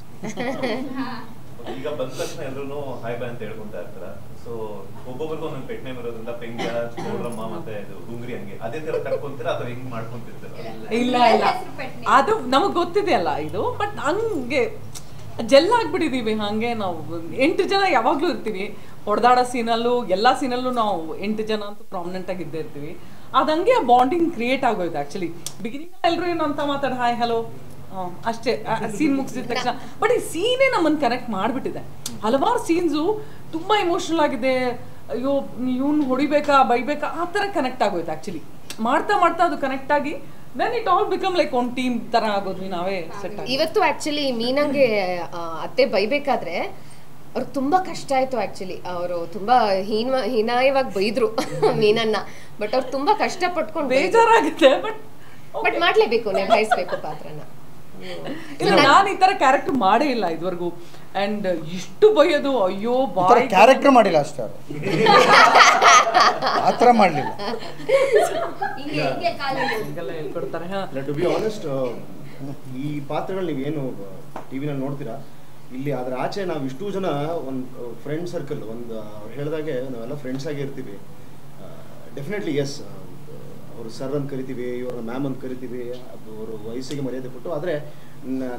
ಈಗ ಬಂದ ತಕ್ಷಣ ಎಲ್ಲರೂ ಹಾಯ್ ಬಾಯ್ ಅಂತ ಹೇಳ್ಕೊಂತಾ ಇರ್ತಾರ. ಸೊ ಒಬ್ಬೊಬ್ರಿಗೂ ಒಂದೊಂದು ಪೆಟ್ ನೇಮ್ ಇರೋದ್ರಿಂದ ಪೆಂಗ್ಯ, ಚೋಡ್ರಮ್ಮ ಮತ್ತೆ ಇದು ಗುಂಗ್ರಿ ಹಂಗೆ ಅದೇ ತರ ಕರ್ಕೊಂತೀರಾ ಅಥವಾ ಹೆಂಗ್ ಮಾಡ್ಕೊಂತಿರ್ತೀರ? ಇಲ್ಲ ಅದು ನಮಗ್ ಗೊತ್ತಿದೆ ಅಲ್ಲ ಇದು, ಬಟ್ ಹಂಗೆ ಜೆಲ್ ಆಗ್ಬಿಟ್ಟಿದೀವಿ. ಹಂಗೆ ನಾವು 8 ಜನ ಯಾವಾಗ್ಲೂ ಇರ್ತೀವಿ. ಹೊಡೆದಾಡೋ ಸೀನಲ್ಲೂ ಎಲ್ಲ ಸೀನಲ್ಲೂ ನಾವು 8 ಜನ ಅಂತೂ ಪ್ರಾಮಿನೆಂಟ್ ಆಗಿ ಇದ್ದೇ ಇರ್ತೀವಿ. ಅದಂಗೆ ಆ ಬಾಂಡಿಂಗ್ ಕ್ರಿಯೇಟ್ ಆಗೋಯ್ತು. ಆಕ್ಚುಲಿ ಬಿಗಿನಿಂಗ್ ಎಲ್ಲರೂ ಏನು ಅಂತ ಮಾತಾಡಿ ಹಾಯ್ ಹಲೋ ಅಷ್ಟೇ, ಸೀನ್ ಮುಗಿಸಿದ ತಕ್ಷಣ. ಬಟ್ ಈ ಸೀನೇ ನಮ್ಮನ್ನು ಕನೆಕ್ಟ್ ಮಾಡಿಬಿಟ್ಟಿದೆ. ಹಲವಾರು ಸೀನ್ಸು ತುಂಬ ಎಮೋಷನಲ್ ಆಗಿದೆ. ಅಯ್ಯೋ ಇವ್ನು ಹೊಡಿಬೇಕಾ ಬೈಬೇಕಾ ಆ ಥರ ಕನೆಕ್ಟ್ ಆಗೋಯ್ತು. ಆ್ಯಕ್ಚುಲಿ ಮಾಡ್ತಾ ಮಾಡ್ತಾ ಅದು ಕನೆಕ್ಟ್ ಆಗಿ then it all become like ಒಂದು ಟೀಮ್ ಥರ ಆಗೋದ್ವಿ ನಾವೇ ಸೆಟ್. ಇವತ್ತು ಆ್ಯಕ್ಚುಲಿ ಮೀನಂಗೆ ಅತ್ತೆ ಬೈಬೇಕಾದ್ರೆ ಅವ್ರಿಗೆ ತುಂಬ ಕಷ್ಟ ಆಯಿತು. ಆ್ಯಕ್ಚುಲಿ ಅವರು ತುಂಬ ಹೀನಾಯವಾಗಿ ಬೈದರು ಮೀನನ್ನ. ಬಟ್ ಅವ್ರು ತುಂಬ ಕಷ್ಟಪಟ್ಕೊಂಡು ಬೇಜಾರಾಗುತ್ತೆ. ಬಟ್ ಮಾಡಲೇಬೇಕು, ನಿಭಾಯಿಸ್ಬೇಕು ಪಾತ್ರನ. ಇಲ್ಲ, ನಾನು ಈ ತರ ಕ್ಯಾರೆಕ್ಟರ್ ಮಾಡೇ ಇಲ್ಲ ಇದುವರೆಗೂ. ಅಂಡ್ ಇಷ್ಟು ಬೈಯೋದು, ಅಯ್ಯೋ ಬಾಯ್ ಕ್ಯಾರೆಕ್ಟರ್ ಮಾಡಿಲ್ಲ ಅಷ್ಟೇ, ಆ ಥರ ಮಾಡಲಿಲ್ಲ. ಹೇಳ್ಕೊಡ್ತಾರೆ. ಟು ಬಿ ಆನೆಸ್ಟ್, ಈ ಪಾತ್ರಗಳು ನೀವೇನು ಟಿವಿನಲ್ಲಿ ನೋಡ್ತೀರಾ, ಇಲ್ಲಿ ಅದರ ಆಚೆ ನಾವು ಇಷ್ಟು ಜನ ಒಂದು ಫ್ರೆಂಡ್ ಸರ್ಕಲ್, ಒಂದು ಅವ್ರು ಹೇಳಿದಾಗೆ ನಾವೆಲ್ಲ ಫ್ರೆಂಡ್ಸ್ ಆಗಿ ಇರ್ತೀವಿ. ಡೆಫಿನೆಟ್ಲಿ ಎಸ್, ಅವರು ಸರ್ ಅಂತ ಕರಿತೀವಿ, ಇವ್ರನ್ನ ಮ್ಯಾಮ್ ಅಂತ ಕರಿತೀವಿ, ಅವರು ವಯಸ್ಸಿಗೆ ಮರ್ಯಾದೆ ಕೊಟ್ಟು. ಆದರೆ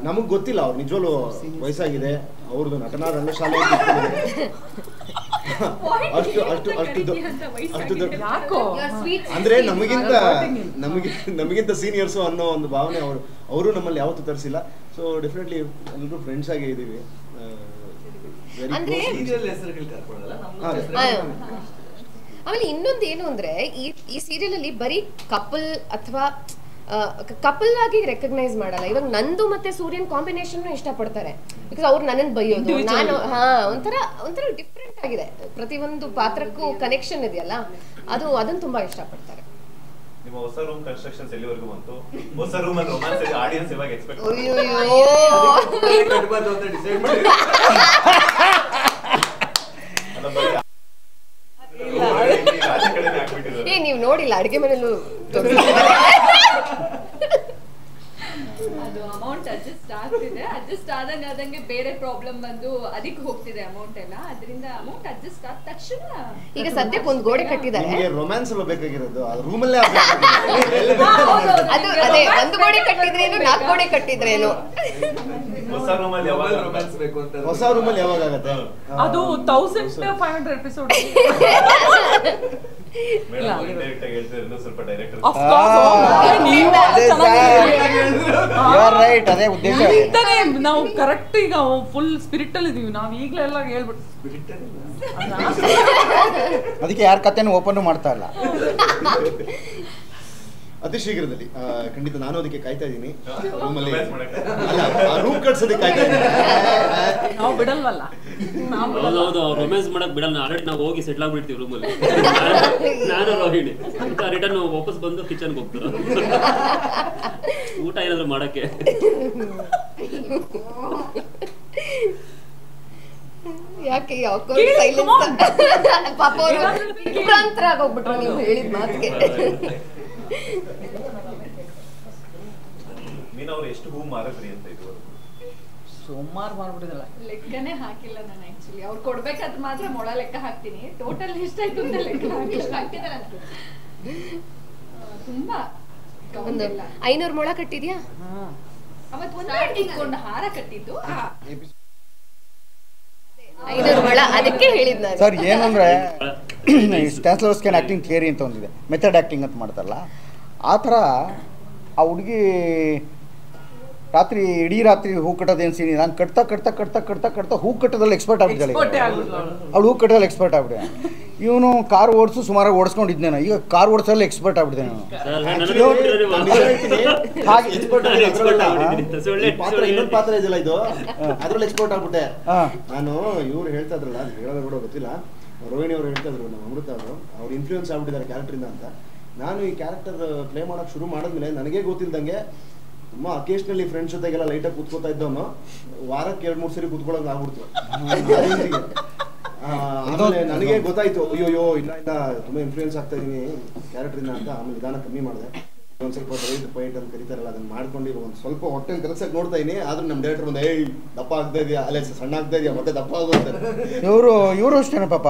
ನಮಗೆ ಗೊತ್ತಿಲ್ಲ ಅವ್ರು ನಿಜವಲ್ಲೂ ವಯಸ್ಸಾಗಿದೆ, ಅವ್ರದ್ದು ನಟನಾ ರಂಗಶಾಲೆ ಅಷ್ಟು ಅಷ್ಟು ಅಷ್ಟು ಅಷ್ಟು ದೊಡ್ಡ ಅಂದ್ರೆ ನಮಗಿಂತ ಸೀನಿಯರ್ಸು ಅನ್ನೋ ಒಂದು ಭಾವನೆ ಅವರು ನಮ್ಮಲ್ಲಿ ಯಾವತ್ತೂ ತರಿಸಿಲ್ಲ. ಸೊ ಡೆಫಿನೆಟ್ಲಿ ಎಲ್ಲರೂ ಫ್ರೆಂಡ್ಸ್ ಆಗೇ ಇದ್ದೀವಿ. ಆಮೇಲೆ ಇನ್ನೊಂದು ಏನು ಅಂದ್ರೆ ಈ ಸೀರಿಯಲ್ ಅಲ್ಲಿ ಬರೀ ಕಪಲ್ ಅಥವಾ ಕಪಲ್ ಆಗಿ ರೆಕಗ್ನೈಸ್ ಮಾಡಲ್ಲ. ಇವಾಗ ನಂದು ಮತ್ತೆ ಸೂರ್ಯನ್ ಕಾಂಬಿನೇಷನ್ ಇಷ್ಟಪಡ್ತಾರೆ. ಬಿಕಾಸ್ ಅವ್ರು ನನ್ನನ್ನು ಬೈಯೋದು, ನಾನು ಒಂಥರ ಡಿಫ್ರೆಂಟ್ ಆಗಿದೆ. ಪ್ರತಿಯೊಂದು ಪಾತ್ರಕ್ಕೂ ಕನೆಕ್ಷನ್ ಇದೆಯಲ್ಲ, ಅದನ್ನ ತುಂಬಾ ಇಷ್ಟಪಡ್ತಾರೆ. ನಿಮ್ಮ ಹೊಸ ರೂಮ್ ಕನ್ಸ್ಟ್ರಕ್ಷನ್ಸ್ ಎಲ್ಲಿವರೆಗೂ ಬಂತು? ಹೊಸ ರೂಮ್ ಅಲ್ಲಿ ರೊಮ್ಯಾನ್ಸ್ ಆಡಿಯನ್ಸ್ ಇವಾಗ ಎಕ್ಸ್ಪೆಕ್ಟ್ ನೀವು ನೋಡಿಲ್ಲ ಅಡಿಗೆ ಮನೆಯಲ್ಲೂ ಅದು ಅಮೌಂಟ್ ಅಡ್ಜಸ್ಟ್ ಆಗ್ತಿದೆ. ಅಡ್ಜಸ್ಟ್ ಆದಂಗೆ ಬೇರೆ ಪ್ರಾಬ್ಲಮ್ ಬಂದು ಅದಕ್ಕೆ ಹೋಗ್ತಿದೆ ಅಮೌಂಟ್ ಎಲ್ಲ. ಅದರಿಂದ ಅಮೌಂಟ್ ಅಡ್ಜಸ್ಟ್ ಆದ ತಕ್ಷಣ ಈಗ ಸದ್ಯಕ್ಕೆ ಒಂದು ಗೋಡೆ ಕಟ್ಟಿದ್ದಾರೆ. ರೊಮ್ಯಾನ್ಸ್ ಎಲ್ಲ ಬೇಕಾಗಿರೋದು ರೂಮಲ್ಲೇ. ಅದು ಅದೇ, ಒಂದು ಗೋಡೆ ಕಟ್ಟಿದ್ರೇನು 4 ಗೋಡೆ ಕಟ್ಟಿದ್ರೇನು. ಹೊಸ ರೂಮಲ್ಲಿ ಯಾವಾಗ ರೊಮ್ಯಾನ್ಸ್ ಬೇಕು ಅಂತ? ಹೊಸ ರೂಮಲ್ಲಿ ಯಾವಾಗ ಆಗುತ್ತೆ ಅದು 1500 ಎಪಿಸೋಡ್. ಸ್ವಲ್ಪ ಡೈರೆಕ್ಟರ್ ರೈಟ್, ಅದೇ ಉದ್ದೇಶ. ನಾವು ಕರೆಕ್ಟ್ ಈಗ ಫುಲ್ ಸ್ಪಿರಿಟ್ ಅಲ್ಲಿ ಇದೀವಿ ನಾವು ಈಗಲೇ ಎಲ್ಲ ಹೇಳ್ಬಿಟ್ಟು. ಅದಕ್ಕೆ ಯಾರ ಕಥೆನೂ ಓಪನ್ ಮಾಡ್ತಾ ಇಲ್ಲ. ಅತಿ ಶೀಘ್ರದಲ್ಲಿ ಖಂಡಿತ ನಾನು ಅದಕ್ಕೆ ಕಾಯ್ತಾ ಇದ್ದೀನಿ. ರೂಮಲ್ಲಿ ರೂಮ್ ಕಟ್ಸೋದಕ್ಕೆ ಕಾಯ್ತಾ ಇದ್ದೀನಿ. ನಾವು ಬಿಡಲ್ವಲ್ಲ. ಹೌದೌದು, ರೊಮ್ಯಾನ್ಸ್ ಮಾಡಕ್ ಬಿಡಲ್ಲ. ಆಲ್ರೆಡಿ ನಾವು ಹೋಗಿ ಸೆಟ್ಲ್ ಆಗ್ಬಿಡ್ತೀವಿ ರೂಮಲ್ಲಿ. ನಾನು ರೋಹಿಣಿ ರಿಟರ್ನ್ ವಾಪಸ್ ಬಂದು ಕಿಚನ್ಗೆ ಹೋಗ್ತಾರ ಊಟ ಏನಾದ್ರು ಮಾಡಕ್ಕೆ. ಯಾಕೆ ಪಾಪ ವಿಭ್ರಾಂತರ ಆಗೋಗ್ಬಿಟ್ರು ನೀವು ಹೇಳಿದ ಮಾತಿಗೆ. ನೀನವ್ರು ಎಷ್ಟು ಹೂ ಮಾರಿದ್ರಿ ಅಂತ ಇದು ಸುಮಾರು ಮಾಡ್ಬಿಟ್ಟಿದಲ್ಲ, ಲೆಕ್ಕನೇ ಹಾಕಿಲ್ಲ ನಾನು. ಆಕ್ಚುಲಿ ಅವ್ರು ಕೊಡ್ಬೇಕಾದ್ರೆ ಮಾತ್ರ ಮೊಳ ಲೆಕ್ಕ ಹಾಕ್ತೀನಿ. ಟೋಟಲ್ ಎಷ್ಟಾಯ್ತು ಅಂತ ಲೆಕ್ಕ ಹಾಕಿದಾರೆ. ತುಂಬಾ ಒಂದು 500 ಮೊಳ ಕಟ್ಟಿದ್ಯಾ? ಅವತ್ತು ಹಾರ ಕಟ್ಟಿದ್ದು 500 ಮೊಳ. ಅದಕ್ಕೆ ಹೇಳಿದ್ ನಾನು ಸರ್ ಏನಂದ್ರೆ ಸ್ಟ್ಯಾನ್ಸ್ಲರ್ಸ್ಕೇನ್ ಆ್ಯಕ್ಟಿಂಗ್ ಥಿಯರಿ ಅಂತ ಒಂದಿದೆ, ಮೆಥಡ್ ಆ್ಯಕ್ಟಿಂಗ್ ಅಂತ ಮಾಡ್ತಾರಲ್ಲ ಆ ಥರ. ಆ ಹುಡುಗಿ ಇಡೀ ರಾತ್ರಿ ಹೂ ಕಟ್ಟೋದೇನು ಸೀನಿ, ನಾನು ಕಟ್ತಾ ಹೂ ಕಟ್ಟೋದಲ್ಲಿ ಎಕ್ಸ್ಪರ್ಟ್ ಆಗ್ಬಿಟ್ಟಿದ್ದಾಳೆ ಅವಳು. ಹೂ ಕಟ್ಟೋದಲ್ಲಿ ಎಕ್ಸ್ಪರ್ಟ್ ಆಗ್ಬಿಟ್ಟೆ. ಇವನು ಕಾರ್ ಓಡಿಸು ಸುಮಾರು ಓಡಿಸ್ಕೊಂಡಿದ್ದೇನೆ, ಈಗ ಕಾರ್ ಓಡಿಸೋಲ್ಲಿ ಎಕ್ಸ್ಪರ್ಟ್ ಆಗ್ಬಿಟ್ಟಿದೆ ನಾನು. ಇನ್ನೊಂದು ಪಾತ್ರ ಇದೆಯಲ್ಲ ಇದು, ಅದ್ರಲ್ಲಿ ಎಕ್ಸ್ಪೋರ್ಟ್ ಆಗ್ಬಿಟ್ಟೆ ನಾನು. ಇವ್ರು ಹೇಳ್ತಾ ಇದ್ರಲ್ಲ, ಅದು ಹೇಳೋದು ಕೂಡ ಗೊತ್ತಿಲ್ಲ, ರೋಹಿಣಿ ಅವರು ಹೇಳ್ತಾ ಇದ್ರು, ನಮ್ಮ ಅಮೃತ ಅವರು, ಅವ್ರು ಇನ್ಫ್ಲೂಯೆನ್ಸ್ ಆಗ್ಬಿಟ್ಟಿದ್ದಾರೆ ಕ್ಯಾರೆಕ್ಟರಿಂದ ಅಂತ. ನಾನು ಈ ಕ್ಯಾರೆಕ್ಟರ್ ಪ್ಲೇ ಮಾಡೋಕೆ ಶುರು ಮಾಡಿದ್ಮೇಲೆ ನನಗೆ ಗೊತ್ತಿಲ್ದಂಗೆ ತುಂಬ ಅಕೇಶ್ನಲಿ ಫ್ರೆಂಡ್ಸ್ ಜೊತೆಗೆಲ್ಲ ಲೈಟಾಗಿ ಕೂತ್ಕೋತಾ ಇದ್ದವನು ವಾರಕ್ಕೆ 2-3 ಸರಿ ಕೂತ್ಕೊಳ್ಳೋದು ಆಗ್ಬಿಡ್ತು. ಆಮೇಲೆ ನನಗೆ ಗೊತ್ತಾಯ್ತು, ಅಯ್ಯೋ ಇಲ್ಲ ತುಂಬ ಇನ್ಫ್ಲೂಯೆನ್ಸ್ ಆಗ್ತಾ ಇದೀನಿ ಕ್ಯಾರೆಕ್ಟರಿಂದ ಅಂತ. ಆಮೇಲೆ ನಿಧಾನ ಕಮ್ಮಿ ಮಾಡಿದೆ. ಒಂದು ಸ್ವಲ್ಪ ರೈಟ್ ಪೈಟ್ ಅಂತ ಕರೀತಾರಲ್ಲ ಅದನ್ನ ಮಾಡ್ಕೊಂಡು ಇವಾಗ ಒಂದು ಸ್ವಲ್ಪ ಹೊಟ್ಟೆ ಕೆಲಸಕ್ಕೆ ನೋಡ್ತಾ ಇದೀನಿ. ಆದ್ರೂ ನಮ್ಮ ಡೈರೆಕ್ಟರ್ ಒಂದು ದಪ್ಪ ಆಗ್ತಾ ಇದೆಯಾ, ಅಲ್ಲೇ ಸಣ್ಣ ಆಗ್ತಾ ಇದೆಯಾ, ಮತ್ತೆ ದಪ್ಪ ಆಗುವಂತಾರೆ. ಇವರು ಅಷ್ಟೇನೆ ಪಾಪ,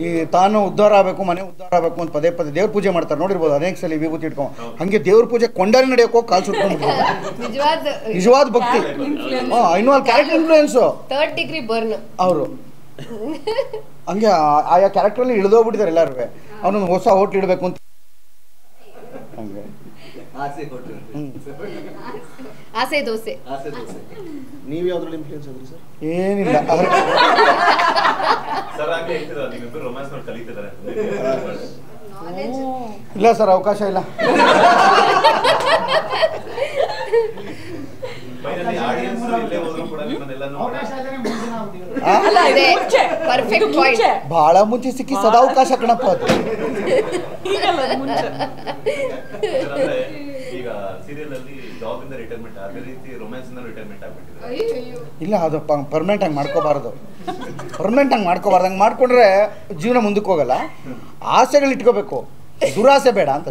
ಈ ತಾನು ಉದ್ಧಾರ ಆಗಬೇಕು, ಮನೆ ಉದ್ಧಾರ ಆಗಬೇಕು ಅಂತ ಪದೇ ಪದೇ ದೇವ್ರ ಪೂಜೆ ಮಾಡ್ತಾರೆ. ನೋಡಿರ್ಬೋದು ಅನೇಕ ಸಲ ವಿಭೂತಿ ಇಟ್ಕೊಂಡು. ಹಂಗೆ ದೇವ್ರ ಪೂಜೆ ಕೊಂಡಾರಿ ನಡೆಯೋಕೆ ಹೋಗಿ ಕಾಲು ಸುಟ್ಕೊಂಡು ನಿಜವಾದ ಭಕ್ತಿ. ಇನ್ನೂ ಅಲ್ಲಿ character influence 3rd degree burn ಅವರು. ಹಂಗೆ ಆಯಾ ಕ್ಯಾರೆಕ್ಟ್ರಲ್ಲಿ ಇಳಿದೋಗ್ಬಿಟ್ಟಿದ್ದಾರೆ ಎಲ್ಲರೂ. ಅವನೊಂದು ಹೊಸ ಹೋಟ್ಲ್ ಇಡಬೇಕು ಅಂತ ಹಂಗೆ ಆಸೆ ದೋಸೆ. ನೀವು ಯಾವ್ದ್ರಲ್ಲಿ ಇನ್ಫ್ಲೂಯೆನ್ಸ್ ಆದ್ರಿ ಸರ್? ಏನಿಲ್ಲ ಸರ್ ಆಗ್ಲೇ ಹೇಳ್ತಿದ್ರು ನಿಮ್ಮಿಬ್ಬರು ರೊಮ್ಯಾನ್ಸ್ ನೋಡಿ ಕಲಿತಿದ್ದಾರೆ. ಇಲ್ಲ ಸರ್, ಅವಕಾಶ ಇಲ್ಲ. ಆಡಿಯನ್ಸ್ ಇಲ್ಲೇ ಹೋದ್ರು ಕೂಡ ನಿಮ್ಮನ್ನೆಲ್ಲನೂ ಪರ್ಫೆಕ್ಟ್ ಪಾಯಿಂಟ್. ಬಹಳ ಮುಂಚೆ ಸಿಕ್ಕಿ ಸದಾವಕಾಶ ಕಣಪ್ಪ ಅದು. ಈಗ ಸೀರಿಯಲ್ ಅಲ್ಲಿ ಜಾಬ್ ಇಂದ ರಿಟೈರ್ಮೆಂಟ್, ಅದೇ ರೀತಿ ರೊಮ್ಯಾನ್ಸ್ ಇಂದ ರಿಟೈರ್ಮೆಂಟ್ ಆಗ್ಬಿಟ್ಟಿದೆ. ಇಲ್ಲ, ಅದು ಪರ್ಮನೆಂಟ್ ಆಗಿ ಮಾಡ್ಕೋಬಾರ್ದು. ಹಂಗೆ ಮಾಡ್ಕೊಂಡ್ರೆ ಜೀವನ ಮುಂದಕ್ಕೆ ಹೋಗಲ್ಲ. ಆಸೆಗಳು ಇಟ್ಕೋಬೇಕು, ದುರಾಸೆ ಬೇಡ ಅಂತ.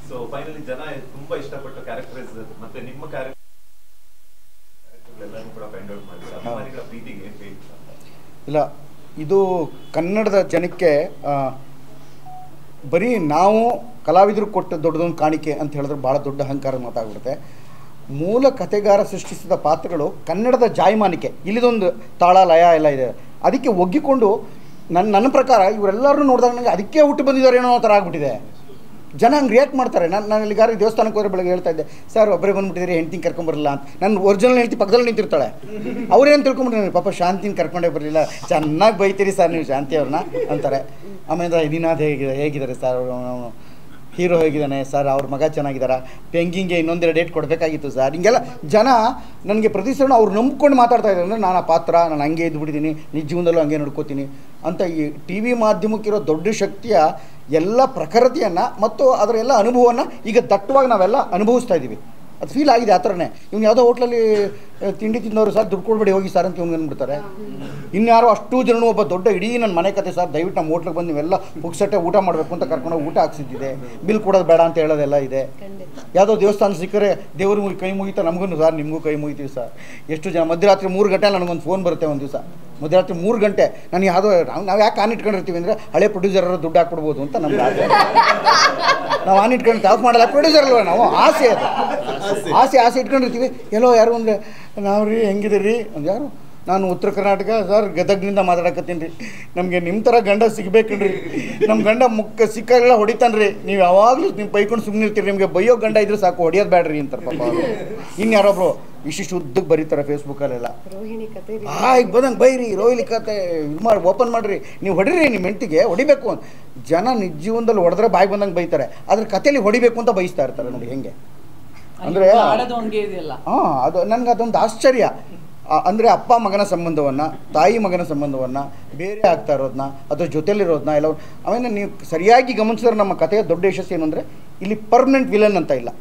ಸೊ ಫೈನಲಿ ಜನ ತುಂಬಾ ಇಷ್ಟಪಟ್ಟ ಕ್ಯಾರೆಕ್ಟರ್ಸ್ ಮತ್ತೆ ನಿಮ್ಮ ಕ್ಯಾರೆಕ್ಟರ್ ಎಲ್ಲರೂ ಕೂಡ ಫೈಂಡ್ ಔಟ್ ಮಾಡಿದ್ದಾರೆ. ಅಭಿಮಾನಿಗಳ ಪ್ರೀತಿಗೆ ಏನ್ ಬೇಕು? ಇಲ್ಲ, ಇದು ಕನ್ನಡದ ಜನಕ್ಕೆ ಬರೀ ನಾವು ಕಲಾವಿದರು ಕೊಟ್ಟ ದೊಡ್ಡದೊಂದು ಕಾಣಿಕೆ ಅಂತ ಹೇಳಿದ್ರೆ ಭಾಳ ದೊಡ್ಡ ಅಹಂಕಾರ ಮಾತಾಗ್ಬಿಡುತ್ತೆ. ಮೂಲ ಕಥೆಗಾರ ಸೃಷ್ಟಿಸಿದ ಪಾತ್ರಗಳು ಕನ್ನಡದ ಜಾಯಮಾನಿಕೆ. ಇಲ್ಲಿದೊಂದು ತಾಳ ಲಯ ಎಲ್ಲ ಇದೆ. ಅದಕ್ಕೆ ಒಗ್ಗಿಕೊಂಡು ನನ್ನ ಪ್ರಕಾರ ಇವರೆಲ್ಲರೂ ನೋಡಿದಾಗ ನನಗೆ ಅದಕ್ಕೆ ಹುಟ್ಟು ಬಂದಿದ್ದಾರೆ ಏನೋ ಥರ ಆಗ್ಬಿಟ್ಟಿದೆ. ಜನ ಹಂಗೆ ರಿಯಾಕ್ಟ್ ಮಾಡ್ತಾರೆ. ನಾನು ಇಲ್ಲಿಗಾರು ದೇವಸ್ಥಾನಕ್ಕೆ ಹೋದ್ರೆ ಬೆಳಗ್ಗೆ ಹೇಳ್ತಾ ಇದ್ದೆ, ಸರ್ ಒಬ್ಬರೇ ಬಂದುಬಿಟ್ಟಿದ್ದೀರಿ, ಹೆಂಡ್ತಿನ ಕರ್ಕೊಂಬರಲ್ಲ ಅಂತ. ನನ್ನ ಒರಿಜಿನಲ್ ಹೆಂಡ್ತಿ ಪಕ್ಕದಲ್ಲಿ ನಿಂತಿರ್ತಾಳೆ. ಅವ್ರೇನು ತಿಳ್ಕೊಂಬಿಟ್ಟಿದ್ದಾರೆ, ಪಾಪ ಶಾಂತಿನ ಕರ್ಕೊಂಡೇ ಬರಲಿಲ್ಲ, ಚೆನ್ನಾಗಿ ಬೈತೀರಿ ಸರ್ ನೀವು ಶಾಂತಿ ಅವ್ರನ್ನ ಅಂತಾರೆ. ಆಮೇಲೆ ನಿನಾದ್ ಹೇಗಿದ್ದಾರೆ ಸರ್, ಹೀರೋ ಹೇಗಿದ್ದಾನೆ ಸರ್, ಅವ್ರ ಮಗ ಚೆನ್ನಾಗಿದ್ದಾರಾ, ಪೆಂಗಿಂಗೆ ಇನ್ನೊಂದೆರಡು ಡೇಟ್ ಕೊಡಬೇಕಾಗಿತ್ತು ಸರ್. ಹಿಂಗೆಲ್ಲ ಜನ ನನಗೆ ಪ್ರತಿ ಸಲ ಅವ್ರು ನಂಬ್ಕೊಂಡು ಮಾತಾಡ್ತಾ ಇದ್ದಾರೆ. ಅಂದರೆ ನಾನು ಆ ಪಾತ್ರ, ನಾನು ಹಂಗೆ ಇದ್ದುಬಿಟ್ಟಿದ್ದೀನಿ, ನಿಜ ಜೀವನದಲ್ಲೂ ಹಂಗೆ ನೋಡ್ಕೋತೀನಿ ಅಂತ. ಈ ಟಿ ವಿ ಮಾಧ್ಯಮಕ್ಕಿರೋ ದೊಡ್ಡ ಶಕ್ತಿಯ ಎಲ್ಲ ಪ್ರಖರತೆಯನ್ನು ಮತ್ತು ಅದರ ಎಲ್ಲ ಅನುಭವವನ್ನು ಈಗ ದಟ್ಟವಾಗಿ ನಾವೆಲ್ಲ ಅನುಭವಿಸ್ತಾ ಇದ್ದೀವಿ. ಅದು ಫೀಲ್ ಆಗಿದೆ ಆ ಥರನೇ. ಇವ್ನು ಯಾವುದೋ ಹೋಟ್ಲಲ್ಲಿ ತಿಂಡಿ ತಿಂದವರು ಸರ್ ದುಡ್ಡು ಕೊಡ್ಬೇಡಿ ಹೋಗಿ ಸರ್ ಅಂತ ಇವ್ನು ಅಂದ್ಬಿಡ್ತಾರೆ. ಇನ್ಯಾರೋ ಅಷ್ಟು ಜನನು ಒಬ್ಬ ದೊಡ್ಡ ಇಡೀ ನನ್ನ ಮನೆ ಕತೆ ಸರ್, ದಯವಿಟ್ಟು ನಮ್ಮ ಹೋಟ್ಲಿಗೆ ಬಂದು ನೀವೆಲ್ಲ ಪುಕ್ಸಟ್ಟೆ ಊಟ ಮಾಡಬೇಕು ಅಂತ ಕರ್ಕೊಂಡೋಗಿ ಊಟ ಹಾಕ್ಸಿದ್ದಿದೆ, ಬಿಲ್ ಕೊಡೋದು ಬೇಡ ಅಂತ ಹೇಳೋದೆಲ್ಲ ಇದೆ. ಯಾವುದೋ ದೇವಸ್ಥಾನ ಸಿಕ್ಕರೆ ದೇವ್ರ ಕೈ ಮುಗಿತಾ ನಮಗೂ ಸರ್ ನಿಮಗೂ ಕೈ ಮುಗಿತೀವಿ ಸರ್. ಎಷ್ಟು ಜನ ಮಧ್ಯರಾತ್ರಿ 3 ಗಂಟೆ ನನಗೊಂದು ಫೋನ್ ಬರುತ್ತೆ ಒಂದು ದಿವಸ, ಮಧ್ಯರಾತ್ರಿ 3 ಗಂಟೆ. ನಾನು ಯಾವುದೋ ನಾವು ಯಾಕೆ ಆನ್ ಇಟ್ಕೊಂಡಿರ್ತೀವಿ ಅಂದರೆ ಹಳೆ ಪ್ರೊಡ್ಯೂಸರ್ ದುಡ್ಡು ಹಾಕ್ಬಿಡ್ಬೋದು ಅಂತ ನಮ್ಗೆ ಆಸೆ. ನಾವು ಆನ್ ಇಟ್ಕೊಂಡು ಆಫ್ ಮಾಡಲ್ಲ, ಪ್ರೊಡ್ಯೂಸರ್ ಅಲ್ವ ನಾವು, ಆಸೆ ಅದು. ಆಸೆ ಇಟ್ಕೊಂಡಿರ್ತೀವಿ. ಎಲ್ಲೋ ಯಾರು ಅಂದರೆ ನಾವು ರೀ ಹೆಂಗಿದ್ದೀರಿ ಒಂದು ಯಾರು, ನಾನು ಉತ್ತರ ಕರ್ನಾಟಕ ಸರ್ ಗದಗ್ನಿಂದ ಮಾತಾಡಕತ್ತೀನಿ ರೀ, ನಮಗೆ ನಿಮ್ಮ ಥರ ಗಂಡ ಸಿಗ್ಬೇಕನ್ರಿ, ನಮ್ಮ ಗಂಡ ಸಿಕ್ಕಾಗೆಲ್ಲ ಹೊಡಿತಾನ್ರಿ, ನೀವು ಯಾವಾಗಲೂ ನೀವು ಬೈಕೊಂಡು ಸುಮ್ಮನೆ ಇರ್ತೀರಿ, ನಿಮಗೆ ಬೈಯೋ ಗಂಡ ಇದ್ರೆ ಸಾಕು, ಹೊಡಿಯೋದು ಬೇಡ್ರಿ ಅಂತಾರೆ ಪಾಪ ಅವರು. ಇನ್ಯಾರೊಬ್ರು ಇಷ್ಟಿಷ್ಟು ಉದ್ದಕ್ಕೆ ಬರೀತಾರೆ ಫೇಸ್ಬುಕ್ಕಲ್ಲೆಲ್ಲ, ಈಗ ಬಂದಂಗೆ ಬೈರಿ ರೋಹಿಣಿ ಕತೆ ಇದು ಮಾಡಿ ಓಪನ್ ಮಾಡಿರಿ, ನೀವು ಹೊಡಿರಿ ನಿಮ್ಮ ಹೆಂಡತಿಗೆ ಹೊಡಿಬೇಕು ಅಂತ. ಜನ ನಿಜ ಜೀವನದಲ್ಲಿ ಹೊಡೆದ್ರೆ ಬಾಯಿ ಬಂದಂಗೆ ಬೈತಾರೆ, ಅದ್ರ ಕಥೆಯಲ್ಲಿ ಹೊಡಿಬೇಕು ಅಂತ ಬಯಸ್ತಾ ಇರ್ತಾರೆ. ನೋಡಿ ಹೆಂಗೆ ಅಂದರೆ ಅದು ನನಗೆ ಅದೊಂದು ಆಶ್ಚರ್ಯ. ಅಂದರೆ ಅಪ್ಪ ಮಗನ ಸಂಬಂಧವನ್ನು, ತಾಯಿ ಮಗನ ಸಂಬಂಧವನ್ನು ಬೇರೆ ಆಗ್ತಾ ಇರೋದನ್ನ ಅಥವಾ ಜೊತೆಲಿರೋದನ್ನ ಎಲ್ಲ ಆಮೇಲೆ ನೀವು ಸರಿಯಾಗಿ ಗಮನಿಸಿದ್ರೆ ನಮ್ಮ ಕಥೆಯ ದೊಡ್ಡ ಯಶಸ್ಸು ಏನು ಅಂದರೆ ಇಲ್ಲಿ ಪರ್ಮನೆಂಟ್ ವಿಲನ್ ಅಂತ ಇಲ್ಲ.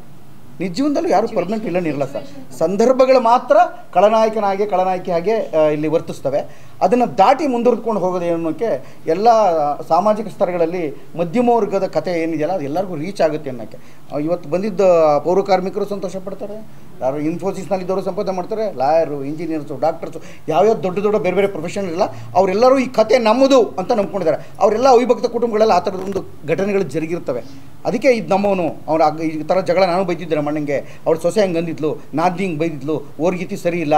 ನಿಜ ಜೀವನದಲ್ಲೂ ಯಾರು ಪರ್ಮನೆಂಟ್ ವಿಲನ್ ಇರಲ್ಲ ಸರ್. ಸಂದರ್ಭಗಳು ಮಾತ್ರ ಖಳನಾಯಕಿ ಹಾಗೆ ಇಲ್ಲಿ ವರ್ತಿಸ್ತವೆ. ಅದನ್ನು ದಾಟಿ ಮುಂದುವರೆದುಕೊಂಡು ಹೋಗೋದು ಅನ್ನೋಕ್ಕೆ ಎಲ್ಲ ಸಾಮಾಜಿಕ ಸ್ತರಗಳಲ್ಲಿ ಮಧ್ಯಮ ವರ್ಗದ ಕಥೆ ಏನಿದೆಯಲ್ಲ ಅದು ಎಲ್ಲರಿಗೂ ರೀಚ್ ಆಗುತ್ತೆ ಅನ್ನೋಕ್ಕೆ. ಇವತ್ತು ಬಂದಿದ್ದ ಪೌರ ಕಾರ್ಮಿಕರು ಸಂತೋಷ ಪಡ್ತಾರೆ, ಯಾರು ಇನ್ಫೋಸಿಸ್ನಲ್ಲಿದ್ದವರು ಸಂಪಾದನೆ ಮಾಡ್ತಾರೆ, ಲಾಯರು, ಇಂಜಿನಿಯರ್ಸು, ಡಾಕ್ಟರ್ಸು, ಯಾವ್ಯಾವ ದೊಡ್ಡ ಬೇರೆ ಪ್ರೊಫೆಷನ್ ಇಲ್ಲ, ಅವರೆಲ್ಲರೂ ಈ ಕತೆ ನಮ್ಮದು ಅಂತ ನಂಬ್ಕೊಂಡಿದ್ದಾರೆ. ಅವರೆಲ್ಲ ಅವಿಭಕ್ತ ಕುಟುಂಬಗಳಲ್ಲಿ ಆ ಥರದೊಂದು ಘಟನೆಗಳು ಜರುಗಿರ್ತವೆ. ಅದಕ್ಕೆ ಇದು ನಮ್ಮವನು ಅವ್ರು ಈ ಥರ ಜಗಳ ನಾನು ಬೈತಿದ್ದೆ ನಮ್ಮ ಅಣ್ಣಂಗೆ, ಅವ್ರ ಸೊಸೆ ಹಂಗೆ ಅಂದಿದ್ಲು, ನಾದಿ ಹಿಂಗೆ ಬೈದಿದ್ಲು, ಓರ್ಗೀತಿ ಸರಿ ಇಲ್ಲ.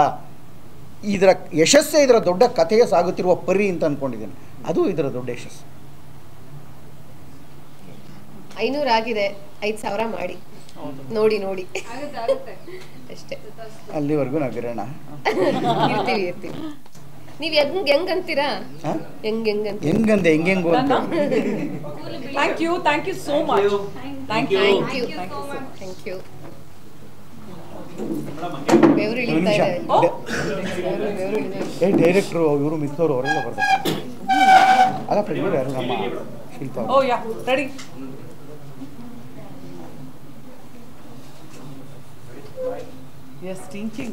ಇದರ ಯಶಸ್ಸೇ ಇದರ ದೊಡ್ಡ ಕಥೆಯ ಸಾಗುತ್ತಿರುವ ಪರಿ ಅಂತ ಅಂದ್ಕೊಂಡಿದ್ದೀನಿ. ಅದು ಇದರ ದೊಡ್ಡ ಯಶಸ್ಸು. 500 ಆಗಿದೆ, 5,000 ಮಾಡಿ ನೋಡಿ ಅಷ್ಟೇ. ಅಲ್ಲಿವರೆಗೂ ನಾವು ಇರೋಣ. ಇರ್ತೀವಿ. ನೀವು ಹೆಂಗಂತೀರಾ? ಹೆಂಗಂದೆ ಹೆಂಗೆಂಗು ಅಂತ. Thank you so much. Thank you. ಡೈರೆಕ್ಟ್ರು ಇವರು ಮಿಸ್ಸವರು ಅವರೆಲ್ಲ ಬರ್ಬೇಕು. ಅಲ್ಲ ಪ್ರಜ್ವಲ್ ಯಾರು ನಮ್ಮ Shilpa. Oh yeah ready. Yes, thinking.